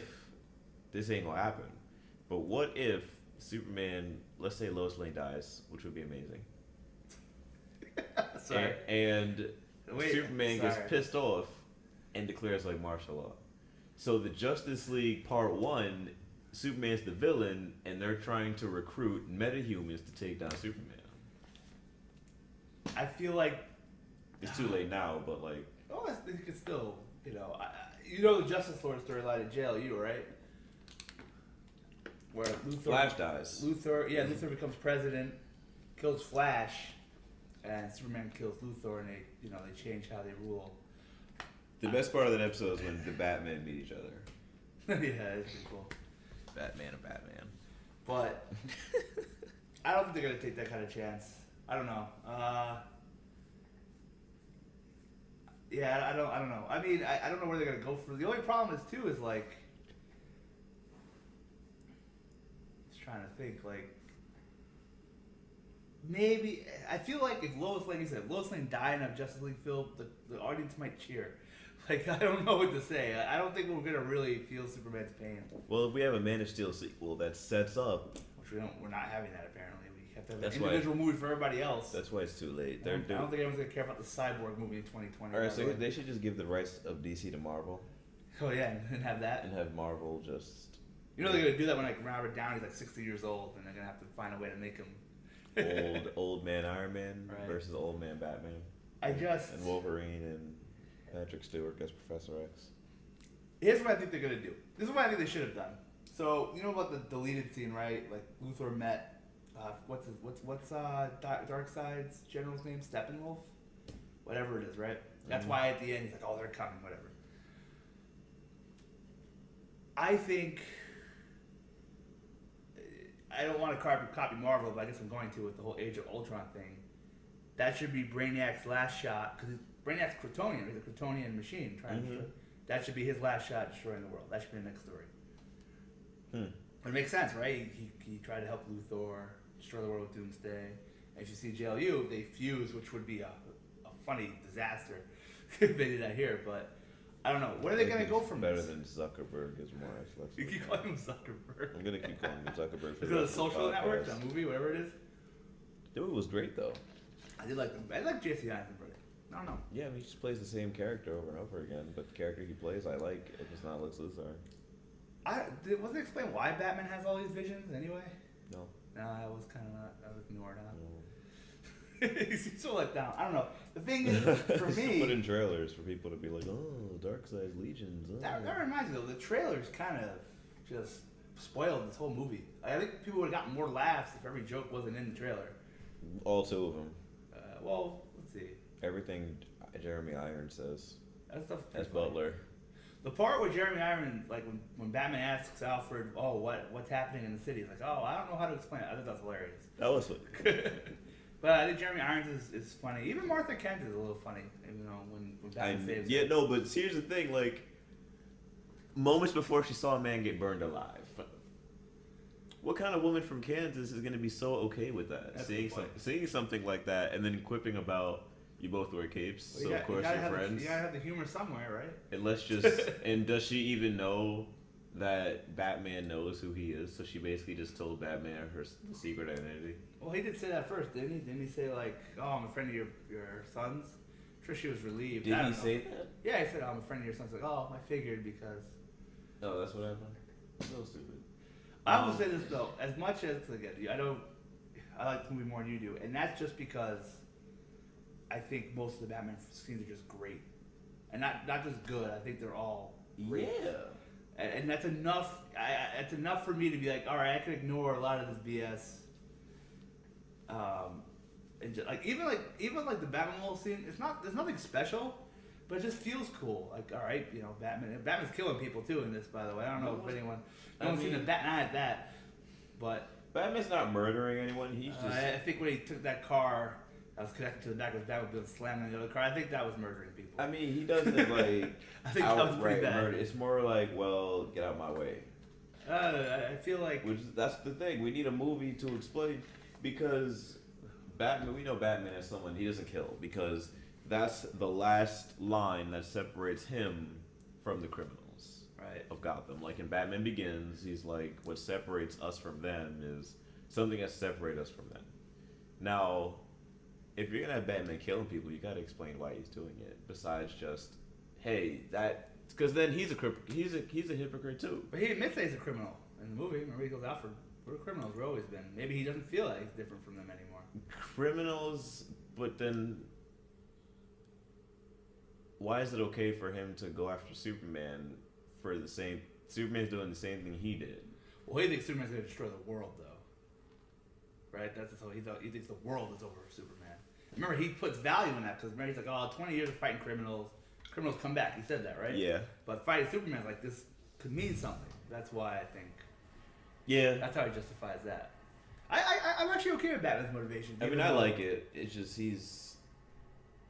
this ain't gonna happen? But what if Superman, let's say Lois Lane dies, which would be amazing. Sorry. And Wait, Superman sorry. gets pissed off and declares like martial law. So the Justice League Part 1, Superman's the villain, and they're trying to recruit metahumans to take down Superman. I feel like It's too late now, but like... oh, I think it's still, you know the Justice Lord storyline at JLU, right? Where Luthor, Flash dies. Luthor becomes president, kills Flash, and Superman kills Luthor, and they change how they rule. The best part of that episode is when the Batman meet each other. Yeah, it's pretty cool. Batman and Batman. But I don't think they're gonna take that kind of chance. I don't know. Yeah, I don't know. I mean, I don't know where they're gonna go for. The only problem is like, just trying to think, like, maybe I feel like if Lois Lane died in a Justice League film, the audience might cheer. Like, I don't know what to say. I don't think we're gonna really feel Superman's pain. Well, if we have a Man of Steel sequel that sets up, Which we're not having that apparently. We have to have That's an why- individual movie for everybody else. that's why it's too late. I don't think anyone's gonna care about the Cyborg movie in 2020. Alright, so they should just give the rights of DC to Marvel Oh yeah, and have that. and have Marvel just You know they're gonna do that when like Robert Downey's like 60 years old, and they're gonna have to find a way to make him old man Iron Man Right. versus old man Batman. and Wolverine and Patrick Stewart as Professor X. here's what I think they're gonna do. This is what I think they should have done. So you know about the deleted scene, right? Like Luthor met what's Darkseid's general's name? Steppenwolf, whatever it is, right? That's why at the end he's like, oh, they're coming, whatever. I think I don't want to copy Marvel, but I guess I'm going to with the whole Age of Ultron thing. That should be Brainiac's last shot because Brainiac's Kryptonian. He's a Kryptonian machine trying to. That should be his last shot destroying the world. That should be the next story. But it makes sense, right? He tried to help Luthor destroy the world with Doomsday. And if you see JLU, they fuse, which would be a funny disaster if they did that here. But I don't know. Where are they going to go from better this? than Zuckerberg is more. You keep calling him Zuckerberg. I'm gonna keep calling him Zuckerberg for Because the of rest the of Social the Network, podcast. that movie, whatever it is. The movie was great though. I did like them. I like Jesse Eisenberg. I don't know. Yeah, I mean, he just plays the same character over and over again. But the character he plays, I like. If it's not Lex Luthor. Wasn't it explained why Batman has all these visions anyway? No. No, I was kind of not. I was ignored. He seems so let down. I don't know. The thing is, for me, Put in trailers for people to be like, oh, Darkseid's legions. Oh. that reminds me though. The trailers kind of just spoiled this whole movie. I think people would have gotten more laughs if every joke wasn't in the trailer. All two of them. Well, let's see. Everything Jeremy Irons says That stuff's as pretty funny. Butler. The part where Jeremy Irons, like when Batman asks Alfred, "Oh, what's happening in the city?" He's like, "Oh, I don't know how to explain it." I think that's hilarious. That was it. But I think Jeremy Irons is funny. Even Martha Kent is a little funny. You know, when Batman saves her. Yeah, no, but here's the thing: like, moments before she saw a man get burned alive. What kind of woman from Kansas is going to be so okay with that? That's Seeing something like that, and then quipping about you both wear capes, Well, so of course you're friends. You gotta have the humor somewhere, right? And let's just and does she even know that Batman knows who he is? So she basically just told Batman the secret identity. Well, he did say that first, didn't he? Didn't he say like, "Oh, I'm a friend of your son's"? I'm sure she was relieved. Did I he don't know. say that? Yeah, he said, "Oh, I'm a friend of your son's." Like, oh, I figured because. No, that's what happened. So stupid. I will say this though, as much as again, I like the movie more than you do, and that's just because I think most of the Batman scenes are just great, and not just good. I think they're all great. Yeah. And that's enough. It's enough for me to be like, all right, I can ignore a lot of this BS. And just, even the Batman scene, there's nothing special, but it just feels cool. Like, all right, Batman's killing people too in this. By the way, I don't know if anyone, no one's seen the Batman at that, but Batman's not murdering anyone. He's just. I think when he took that car that was connected to the back of his back was slamming the other car, I think that was murdering people. I mean, he doesn't like I think that was pretty outright bad. murder. It's more like, well, get out my way. I feel like That's the thing. We need a movie to explain because Batman. We know Batman as someone he doesn't kill because that's the last line that separates him from the criminals of Gotham. Like in Batman Begins, he's like, what separates us from them is something that separates us from them. Now, if you're gonna have Batman killing people, you gotta explain why he's doing it. Besides just, hey, that, because then he's a hypocrite too. But he admits that he's a criminal in the movie. Remember, he goes out for we're criminals. We've always been. Maybe he doesn't feel like he's different from them anymore. Criminals, but then why is it okay for him to go after Superman for the same? Superman's doing the same thing he did. Well, he thinks Superman's going to destroy the world, though. Right? That's how he thinks the world is over Superman. Remember, he puts value in that because remember, he's like, oh, 20 years of fighting criminals. Criminals come back. He said that, right? Yeah. But fighting Superman's like, this could mean something. That's why I think. Yeah. That's how he justifies that. I'm actually okay with Batman's motivation. I mean, I like it. It's just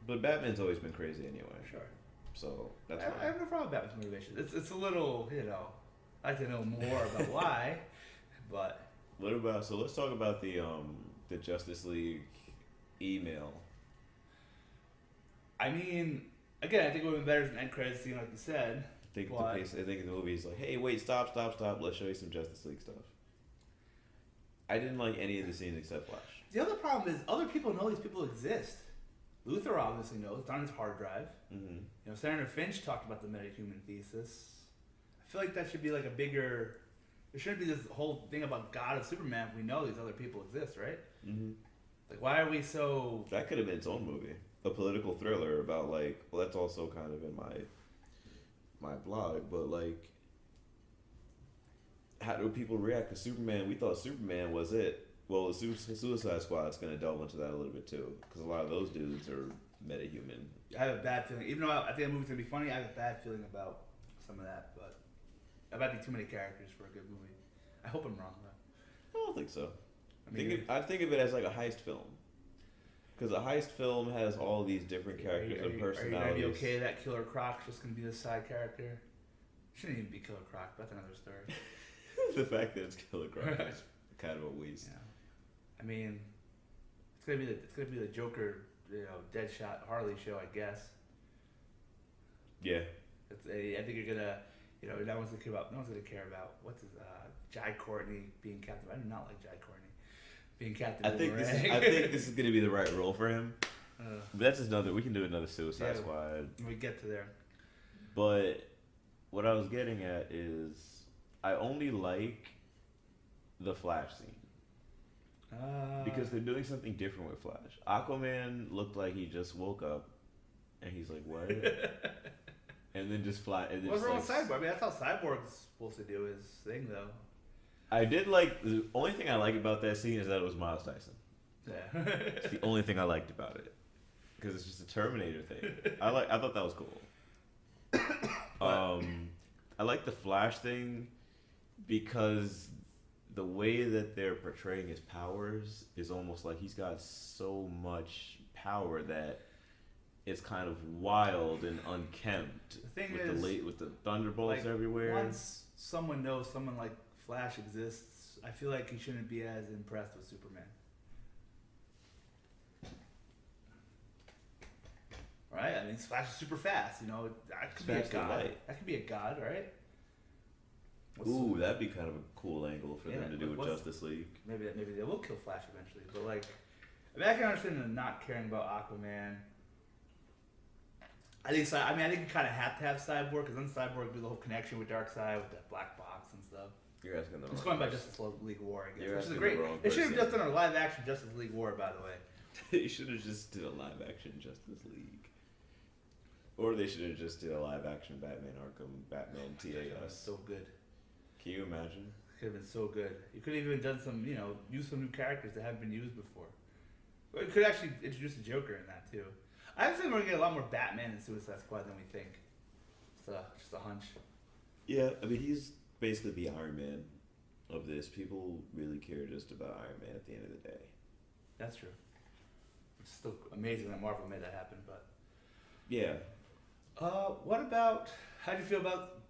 but Batman's always been crazy anyway. Sure. So that's I have no problem with Batman's motivation. It's a little, I'd like to know more about why, but. What about, so let's talk about the Justice League email. I mean, again, I think it would have been better as an end credits scene, like you said. I think the movie's like, hey, wait, stop. Let's show you some Justice League stuff. I didn't like any of the scenes except Flash. The other problem is other people know these people exist. Luthor obviously knows. It's on his hard drive. Mm-hmm. Senator Finch talked about the metahuman thesis. I feel like that should be like a bigger. There shouldn't be this whole thing about God of Superman if we know these other people exist, right? Mm-hmm. Like, why are we so? That could have been its own movie, a political thriller about like. Well, that's also kind of in my blog, but like, how do people react to Superman? We thought Superman was it. Well, the Suicide Squad's going to delve into that a little bit too, because a lot of those dudes are metahuman. I have a bad feeling. Even though I think the movie's going to be funny, I have a bad feeling about some of that. But that might be too many characters for a good movie. I hope I'm wrong, though. I don't think so. I think of it as like a heist film, because a heist film has all these different characters and personalities. Are you going to be okay that Killer Croc's just going to be the side character? Shouldn't even be Killer Croc. That's another story. The fact that it's Killer Croc is kind of a waste. Yeah. I mean, it's gonna be the Joker, Deadshot Harley show, I guess. Yeah. I think you're gonna, no one's gonna care about what's his Jai Courtney being Captain. I do not like Jai Courtney being Captain. I think this is gonna be the right role for him. But that's just another. We can do another Suicide Squad. When we get to there. But what I was getting at is, I only like the Flash scene. Because they're doing something different with Flash. Aquaman looked like he just woke up, and he's like, "What?" And then just fly. And what's wrong with Cyborg? I mean, that's how Cyborg's supposed to do his thing, though. I did like the only thing I like about that scene is that it was Miles Tyson. Yeah. It's the only thing I liked about it, because it's just a Terminator thing. I thought that was cool. I like the Flash thing because the way that they're portraying his powers is almost like he's got so much power that it's kind of wild and unkempt. The thing with the thunderbolts everywhere. Once someone knows someone like Flash exists, I feel like he shouldn't be as impressed with Superman. Right? I mean, Flash is super fast. That could be a god. That could be a god, right? Ooh, that'd be kind of a cool angle for them to do with Justice League. Maybe they will kill Flash eventually, but I can understand them not caring about Aquaman. I think you kind of have to have Cyborg, because then Cyborg do the whole connection with Darkseid with that black box and stuff. You're asking the wrong. It's going by Justice League War, I guess. You're which is asking great. the wrong They should have person. just done a live action Justice League War, by the way. They should have just did a live action Justice League. Or they should have just did a live action Batman Arkham, Batman TAS. So good. Can you imagine? Could have been so good. You could have even done some, use some new characters that haven't been used before. But you could actually introduce the Joker in that too. I have we're gonna get a lot more Batman in Suicide Squad than we think. It's just a hunch. Yeah, I mean, he's basically the Iron Man of this. People really care just about Iron Man at the end of the day. That's true. It's still amazing that Marvel made that happen, but. Yeah. What about, how do you feel about,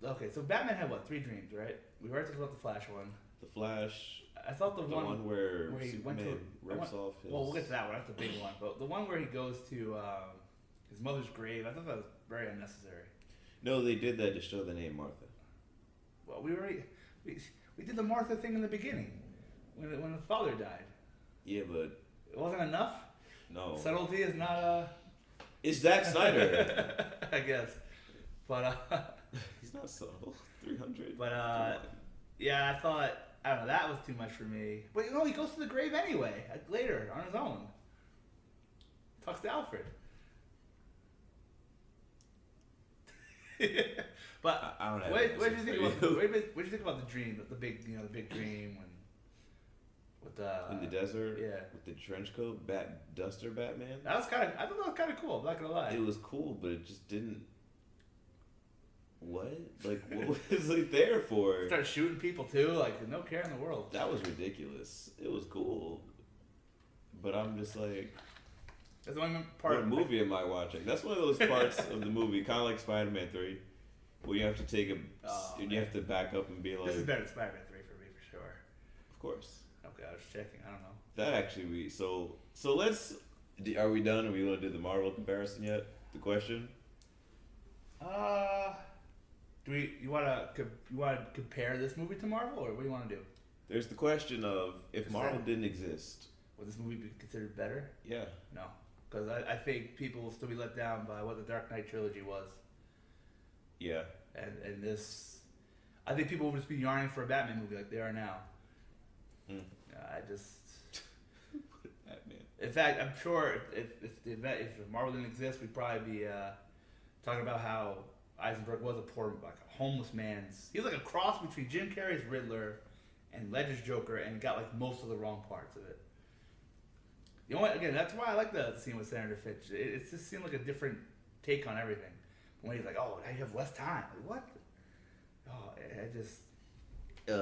okay, so Batman had 3 dreams, right? We already talked about the Flash one. The Flash. I thought the one where he Superman went to rips off his... Well, we'll get to that one. That's the big one. But the one where he goes to his mother's grave, I thought that was very unnecessary. No, they did that to show the name Martha. Well, we did the Martha thing in the beginning when the father died. Yeah, but... It wasn't enough? No. Subtlety is not a. It's Zack Snyder. I guess, but He's not subtle. 300. but yeah, I don't know, that was too much for me. But he goes to the grave anyway later on his own. Talks to Alfred. But I don't have. what did you think about you. what did you think about the dream, the big dream when with the In the desert, yeah, with the trench coat, Duster Batman. I thought that was kind of cool. I'm not gonna lie. It was cool, but it just didn't. What? Like, what was it there for? Start shooting people too, like no care in the world. That was ridiculous. It was cool, but I'm just like, That's the only part. what movie am I watching? That's one of those parts of the movie, kind of like Spider-Man 3, where you have to take a, you have to back up and be like, This is better than Spider-Man 3 for me for sure. of course. Okay, I was checking. I don't know. That actually so let's. Are we done? Are we going to do the Marvel comparison yet? The question. Do you want to compare this movie to Marvel, or what do you want to do? There's the question of if Is Marvel that- didn't exist. Would this movie be considered better? Yeah. No, because I think people will still be let down by what the Dark Knight trilogy was, Yeah. and this. I think people will just be yearning for a Batman movie like they are now. Mm. I just. Batman. In fact, I'm sure if Marvel didn't exist, we'd probably be talking about how Eisenberg was a homeless man's. He was like a cross between Jim Carrey's Riddler and Ledger's Joker, and got like most of the wrong parts of it. That's why I like the scene with Senator Fitch. It just seemed like a different take on everything. When he's like, "Oh, now you have less time." Like, what? Oh, I just. I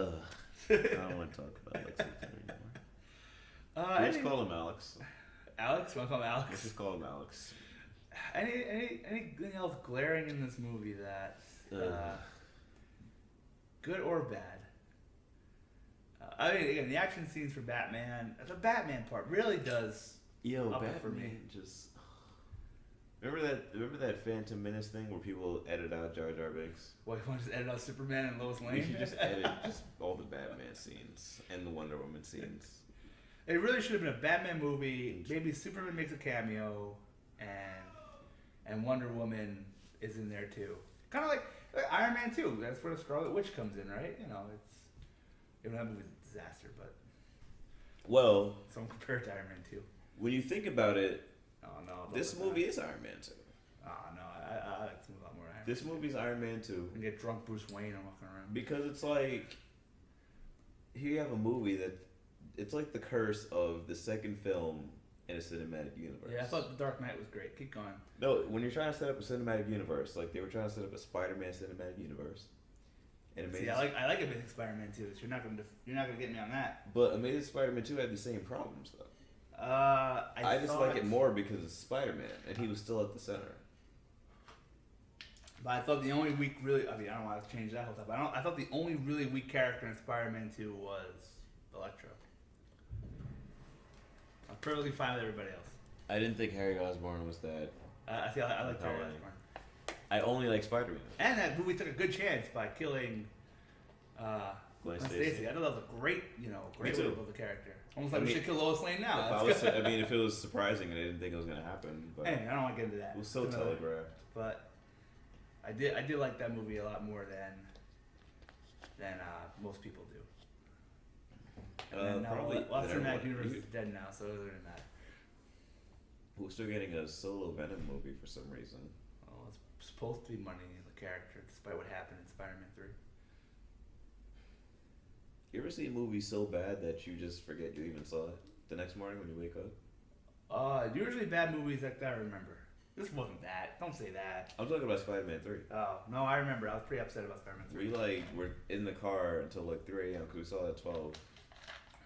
don't want to talk about Lex Luthor anymore. Let's call him Alex. Alex? Want to call him Alex? Let's just call him Alex. Anything else glaring in this movie that good or bad? I mean, again, the action scenes for Batman, the Batman part really does up it for me. Just remember that Phantom Menace thing where people edit out Jar Jar Binks. Why you want to just edit out Superman and Lois Lane? We should just edit just all the Batman scenes and the Wonder Woman scenes. It really should have been a Batman movie. Maybe Superman makes a cameo, and Wonder Woman is in there too. Kind of like Iron Man 2. That's where the Scarlet Witch comes in, right? You know, that movie's a disaster, but Well, some compared to Iron Man 2. when you think about it, Oh no, this movie is Iron Man 2. Oh no, I like this movie a lot more. This movie's Iron Man 2 And get drunk Bruce Wayne and walking around. because it's like here you have a movie that it's like the curse of the second film in a cinematic universe. Yeah, I thought The Dark Knight was great. Keep going. No, when you're trying to set up a cinematic universe, like they were trying to set up a Spider-Man cinematic universe, and See, I like Amazing Spider-Man 2. So you're not gonna get me on that. But Amazing Spider-Man 2 had the same problems though. I just like it more because it's Spider-Man, and he was still at the center. But I thought the only weak really. I mean, I don't want to change that whole time. But I thought the only really weak character in Spider-Man 2 was Electro. I'm perfectly fine with everybody else. I didn't think Harry Osborn was that. I like Harry How Osborn. I only like Spider-Man. And that movie took a good chance by killing Gwen Gwen Stacy. Stacy. I thought that was a great way too. to build the character. Almost like I we mean, should kill Lois Lane now. If it was surprising and I didn't think it was gonna happen, but Anyway, I don't want to get into that. it was so It's another- telegraphed. But I did like that movie a lot more than most people do. And then now probably Lost than Cinematic everyone. Universe You- is dead now, so it doesn't really matter. We're still getting a solo Venom movie for some reason. Well, it's supposed to be money in the character, despite what happened in Spider-Man 3. You ever see a movie so bad that you just forget you even saw it the next morning when you wake up? Usually bad movies like that I remember. This wasn't that. Don't say that. I'm talking about Spider-Man 3. Oh, no, I remember. I was pretty upset about Spider-Man 3. We were in the car until like 3 a.m. because we saw it at 12.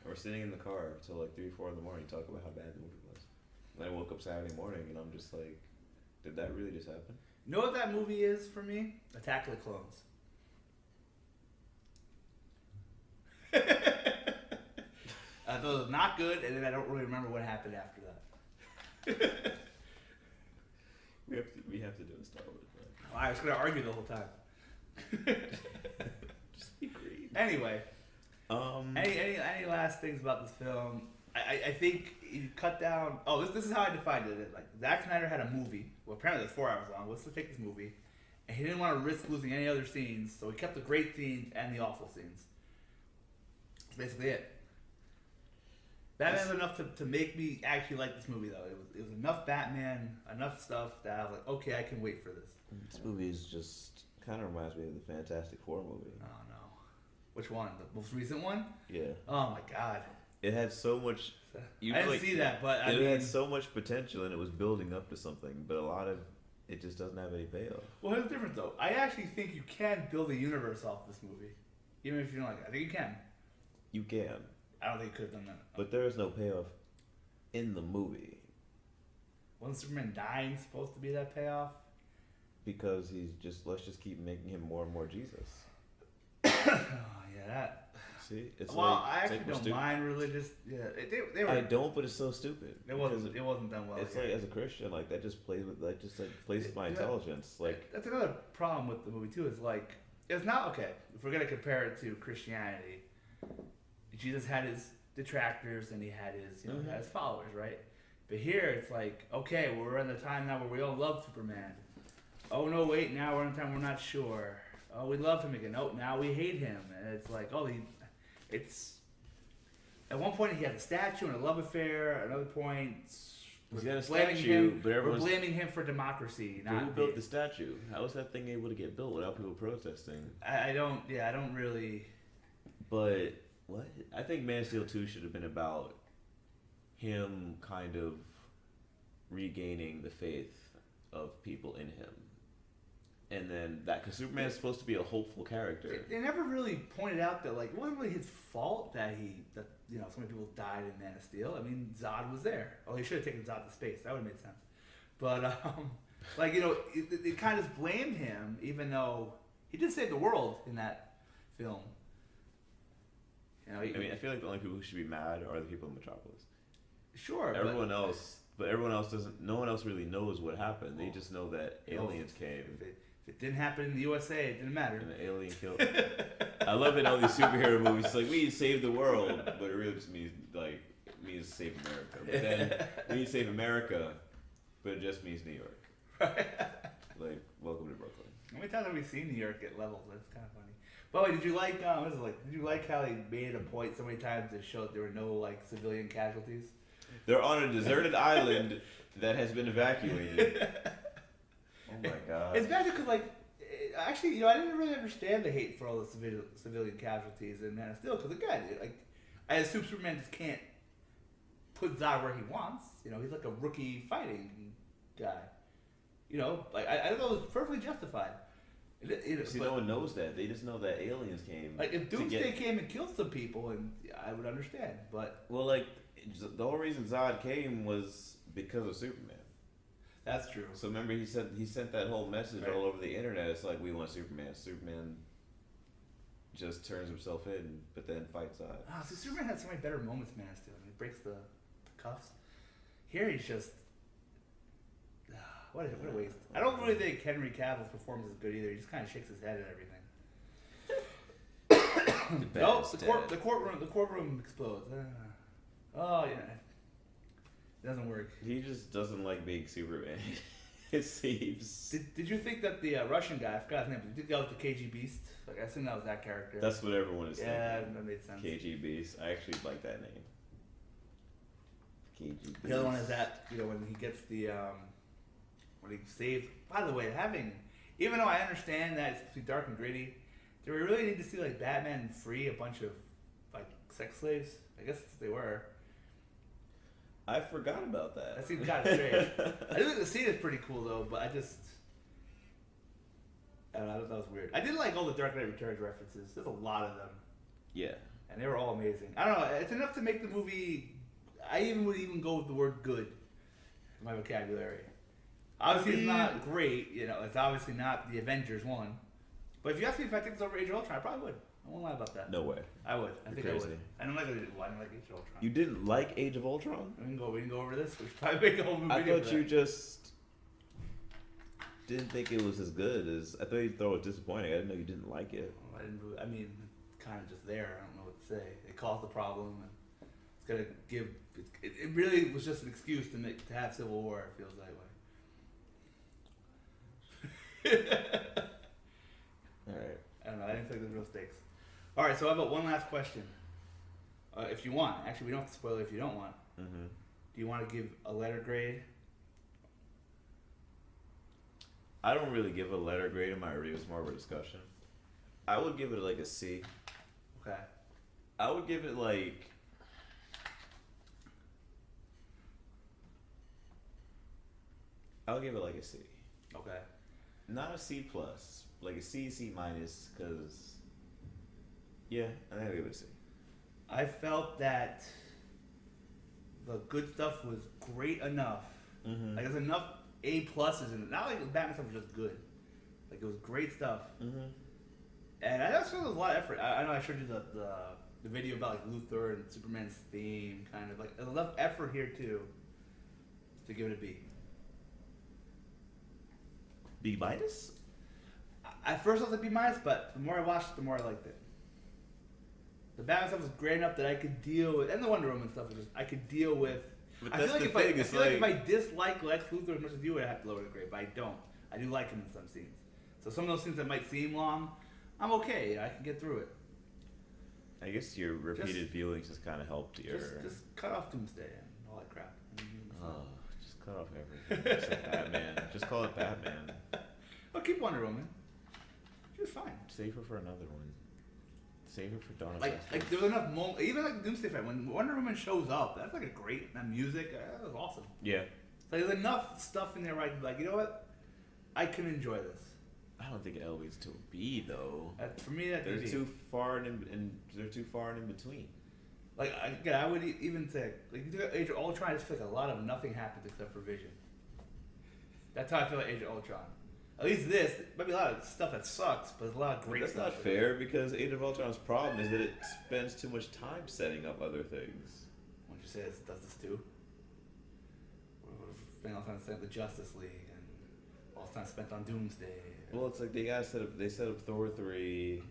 We're sitting in the car until like 3, 4 in the morning talking about how bad the movie was. And I woke up Saturday morning and I'm just like, did that really just happen? You know what that movie is for me? Attack of the Clones. I thought it was not good, and then I don't really remember what happened after that. We have to do a Star Wars. Right? I was going to argue the whole time. Just be great. Anyway, Um, any last things about this film? I think you cut down. Oh, this is how I defined it. Like Zack Snyder had a movie. Well, apparently it's 4 hours long. Let's just take this movie, and he didn't want to risk losing any other scenes, so he kept the great scenes and the awful scenes. That's basically it. Batman's enough to make me actually like this movie, though. It was enough Batman, enough stuff that I was like, okay, I can wait for this. This movie is just kind of reminds me of the Fantastic Four movie. Oh no, which one? The most recent one? Yeah. Oh my god. It had so much. I didn't see that, but I it mean, had so much potential and it was building up to something, but a lot of it just doesn't have any payoff. well, here's the difference, though. I actually think you can build a universe off this movie, even if you don't like it. I think you can. You can, I don't think you could have done that. but there is no payoff in the movie Wasn't Superman dying supposed to be that payoff? because let's just keep making him more and more Jesus. Oh yeah, that. See, it's Well, like I actually we're don't stupid. mind religious. Yeah, they were. I don't, but it's so stupid. It wasn't. It wasn't done well. It's here. like as a Christian, like that just plays with plays with my Yeah. intelligence. Like That's another problem with the movie too. Is like it's not okay if we're gonna compare it to Christianity. Jesus had his detractors and he had his he had his followers, right? But here it's like okay, well, we're in the time now where we all love Superman. Oh no, wait, now we're in a time we're not sure. Oh, we love him again. Oh, now we hate him, and it's like it's. At one point he had a statue and a love affair. At another point, he's got a blaming statue, him, but we're everyone's blaming him for democracy. who Not built the statue? How was that thing able to get built without people protesting? I don't. Yeah, I don't really. But what? I think Man of Steel 2 should have been about him kind of regaining the faith of people in him. And then that, because Superman is supposed to be a hopeful character. They never really pointed out that like it wasn't really his fault that so many people died in Man of Steel. I mean, Zod was there. Oh, he should have taken Zod to space. That would have made sense. But they kind of blame him, even though he did save the world in that film. I mean, I feel like the only people who should be mad are the people in Metropolis. Sure. Everyone else doesn't. No one else really knows what happened. They just know that aliens came. If it didn't happen in the USA, it didn't matter. And the alien killed. I love it in all these superhero movies. It's like we need to save the world, but it really just means save America. But then we need to save America, but it just means New York. Right. Like, welcome to Brooklyn. How many times have we seen New York get leveled? That's kind of funny. By the way, did you like? Did you like how they made a point so many times to show that there were no like civilian casualties? They're on a deserted island that has been evacuated. Oh my god. It's bad because actually, I didn't really understand the hate for all the civilian casualties in Man of Steel because again, I assume Superman just can't put Zod where he wants. He's like a rookie fighting guy. I don't know, it was perfectly justified. See, no one knows that. They just know that aliens came. Like if Doomsday came and killed some people, and I would understand. But well, the whole reason Zod came was because of Superman. that's true. So remember, he sent that whole message Right. all over the internet. It's like we want Superman. Superman just turns himself in, but then fights Zod. So Superman had so many better moments, in Man of Steel. He breaks the cuffs. Here he's just what a waste. I don't really think Henry Cavill's performance is good either. He just kind of shakes his head at everything. Nope, the courtroom explodes. Oh yeah, it doesn't work. He just doesn't like being Superman. It seems. Did you think that the Russian guy, I forgot his name, but did you think that was the KG Beast? Like I assume that was that character. That's what everyone is yeah, thinking. that made sense. KG Beast. I actually like that name. KG Beast. The other one is that when he gets the when he saves. By the way, even though I understand that it's supposed to be dark and gritty, do we really need to see like Batman free a bunch of like sex slaves? I guess they were. I forgot about that. That seems kind of strange. I do think the scene is pretty cool though, but I don't know, I thought that was weird. I did like all the Dark Knight Returns references. There's a lot of them. Yeah. And they were all amazing. I don't know. It's enough to make the movie. I would even go with the word good in my vocabulary. Obviously, it's not great. It's obviously not the Avengers one. But if you ask me if I think it's over Age of Ultron, I probably would. I won't lie about that. No way. I would. I You're think I crazy. would. I don't like Age of Ultron. You didn't like Age of Ultron? We can go over this. We should probably make a whole movie. I video thought for you that. just didn't think it was as good as. I thought you thought it was disappointing. I didn't know you didn't like it. I didn't. I mean, kind of just there. I don't know what to say. It caused the problem. And gonna give. It really was just an excuse to have Civil War. It feels that way. All right. I don't know. I didn't think there's real stakes. All right. So how about one last question? If you want, actually, we don't have to spoil it if you don't want. Mm-hmm. Do you want to give a letter grade? I don't really give a letter grade in my review. It's more of a discussion. I would give it like a C. Okay. I would give it like. I'll give it like a C. Okay. Not a C plus, like a C, C minus, because. Yeah, I think I'll give it a C. I felt that the good stuff was great enough. Mm-hmm. Like there's enough A pluses in it. Not like the Batman stuff was just good. Like it was great stuff. Mm-hmm. And I just feel there was a lot of effort. I know I showed you the video about like Luthor and Superman's theme, kind of like there's enough effort here too to give it a B. B minus? At first I was like B minus, but the more I watched it, the more I liked it. The Batman stuff was great enough that I could deal with, and the Wonder Woman stuff was just I could deal with. But I that's feel like the thing. I feel like if I dislike Lex Luthor as much as you would, I have to lower the grade, but I don't. I do like him in some scenes. So some of those scenes that might seem long, I'm okay. I can get through it. I guess your repeated viewings just kind of helped your. Just cut off Doomsday and all that crap. Oh, just cut off everything. Except Batman. Just call it Batman. I'll keep Wonder Woman. She was fine. Save her for another one. Save her for Dawn of Like Justice. there was enough moments, even like the Doomsday fight when Wonder Woman shows up. That's like a great that music. That was awesome. Yeah. Like there's enough stuff in there where I can be like, you know what, I can enjoy this. I don't think it elevates to a B though. For me, that's They're too far and they're too far and in between. Like I would even say like you look at Age of Ultron. I just feel like a lot of nothing happens except for Vision. That's how I feel like Age of Ultron. At least this might be a lot of stuff that sucks, but there's a lot of great That's stuff. not fair because Age of Ultron's problem is that it spends too much time setting up other things. Why don't you say it does this too? Spending all the time spent the Justice League and all the time spent on Doomsday. Well, it's like they set up Thor 3,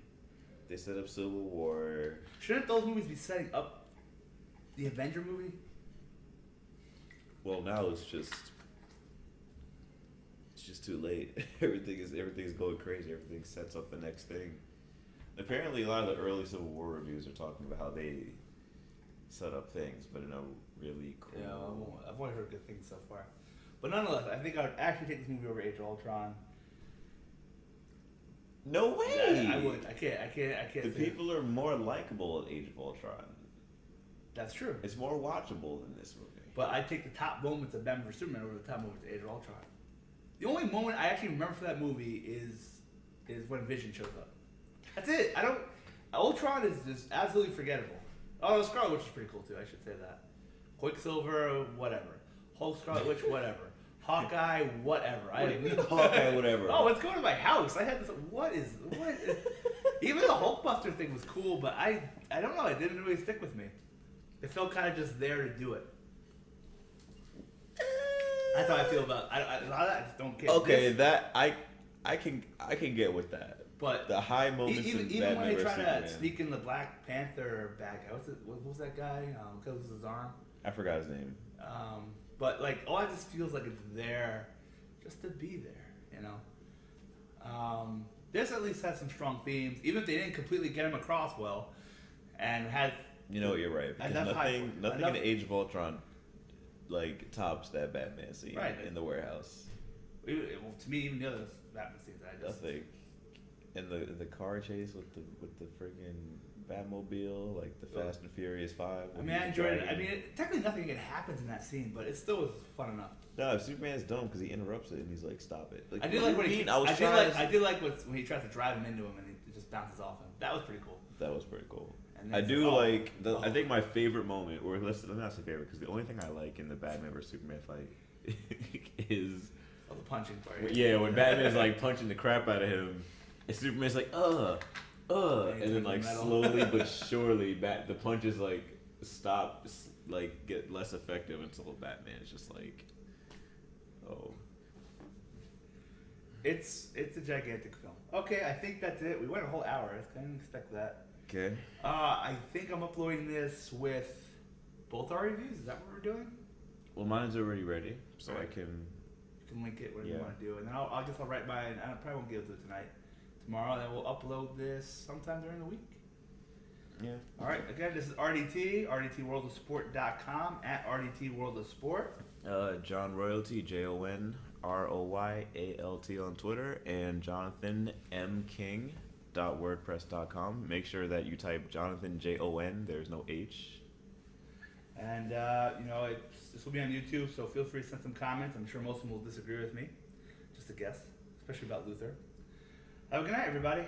they set up Civil War. Shouldn't those movies be setting up the Avenger movie? Well, now it's just too late. Everything's going crazy. Everything sets up the next thing. Apparently, a lot of the early Civil War reviews are talking about how they set up things, but in a really cool. Yeah, I've only heard good things so far. But nonetheless, I think I would actually take this movie over Age of Ultron. No way! I would. I can't. The people are more likable in Age of Ultron. That's true. It's more watchable than this movie. But I take the top moments of Batman vs Superman over the top moments of Age of Ultron. The only moment I actually remember for that movie is when Vision shows up. That's it. Ultron is just absolutely forgettable. Oh, Scarlet Witch is pretty cool too. I should say that. Quicksilver, whatever. Hulk, Scarlet Witch, whatever. Hawkeye, whatever. Hawkeye, whatever. Oh, let's go to my house. I had this. What? Even the Hulkbuster thing was cool, but I don't know. It didn't really stick with me. It felt kind of just there to do it. That's how I feel about. I just don't care. Okay, that I can get with that. But the high moments even in when Batman they vs try Superman. to sneak in the Black Panther bad guy, what was that guy? Because his arm. I forgot his name. But like, all it just feels like it's there, just to be there, you know. This at least has some strong themes, even if they didn't completely get them across well, and had. You know what? You're right. Because nothing in Age of Ultron like tops that Batman scene in the warehouse. Well, to me, even the other Batman scenes, nothing. And the car chase with the freaking Batmobile, like the Fast and Furious 5. I mean, I enjoyed it. I mean, technically nothing happens in that scene, but it still was fun enough. No, Superman's dumb because he interrupts it and he's like, "Stop it!" Like, I did like when I did like when he tries to drive him into him and it just bounces off him. That was pretty cool. That was pretty cool. I do I think my favorite moment, or let me not say favorite, because the only thing I like in the Batman vs Superman fight is the punching part. Yeah, when Batman's like punching the crap out of him, and Superman's like, and then like slowly but surely, the punches like stop, like get less effective until Batman is just like, oh. It's a gigantic film. Okay, I think that's it. We went a whole hour. I didn't expect that. Okay. I think I'm uploading this with both our reviews? Is that what we're doing? Well, mine's already ready, so Right. I can. You can link it whatever you Yeah. want to do, and then I guess I'll write mine. I probably won't get to it tonight. Tomorrow, and then we'll upload this sometime during the week. Yeah. All right. Again, this is RDT, RDTWorldofSport.com, at RDTWorldofSport. John Royalty, JONROYALT on Twitter, and JonathanMKing.wordpress.com. Make sure that you type Jonathan JON. There's no H. And, this will be on YouTube, so feel free to send some comments. I'm sure most of them will disagree with me. Just a guess, especially about Luther. Have a good night, everybody.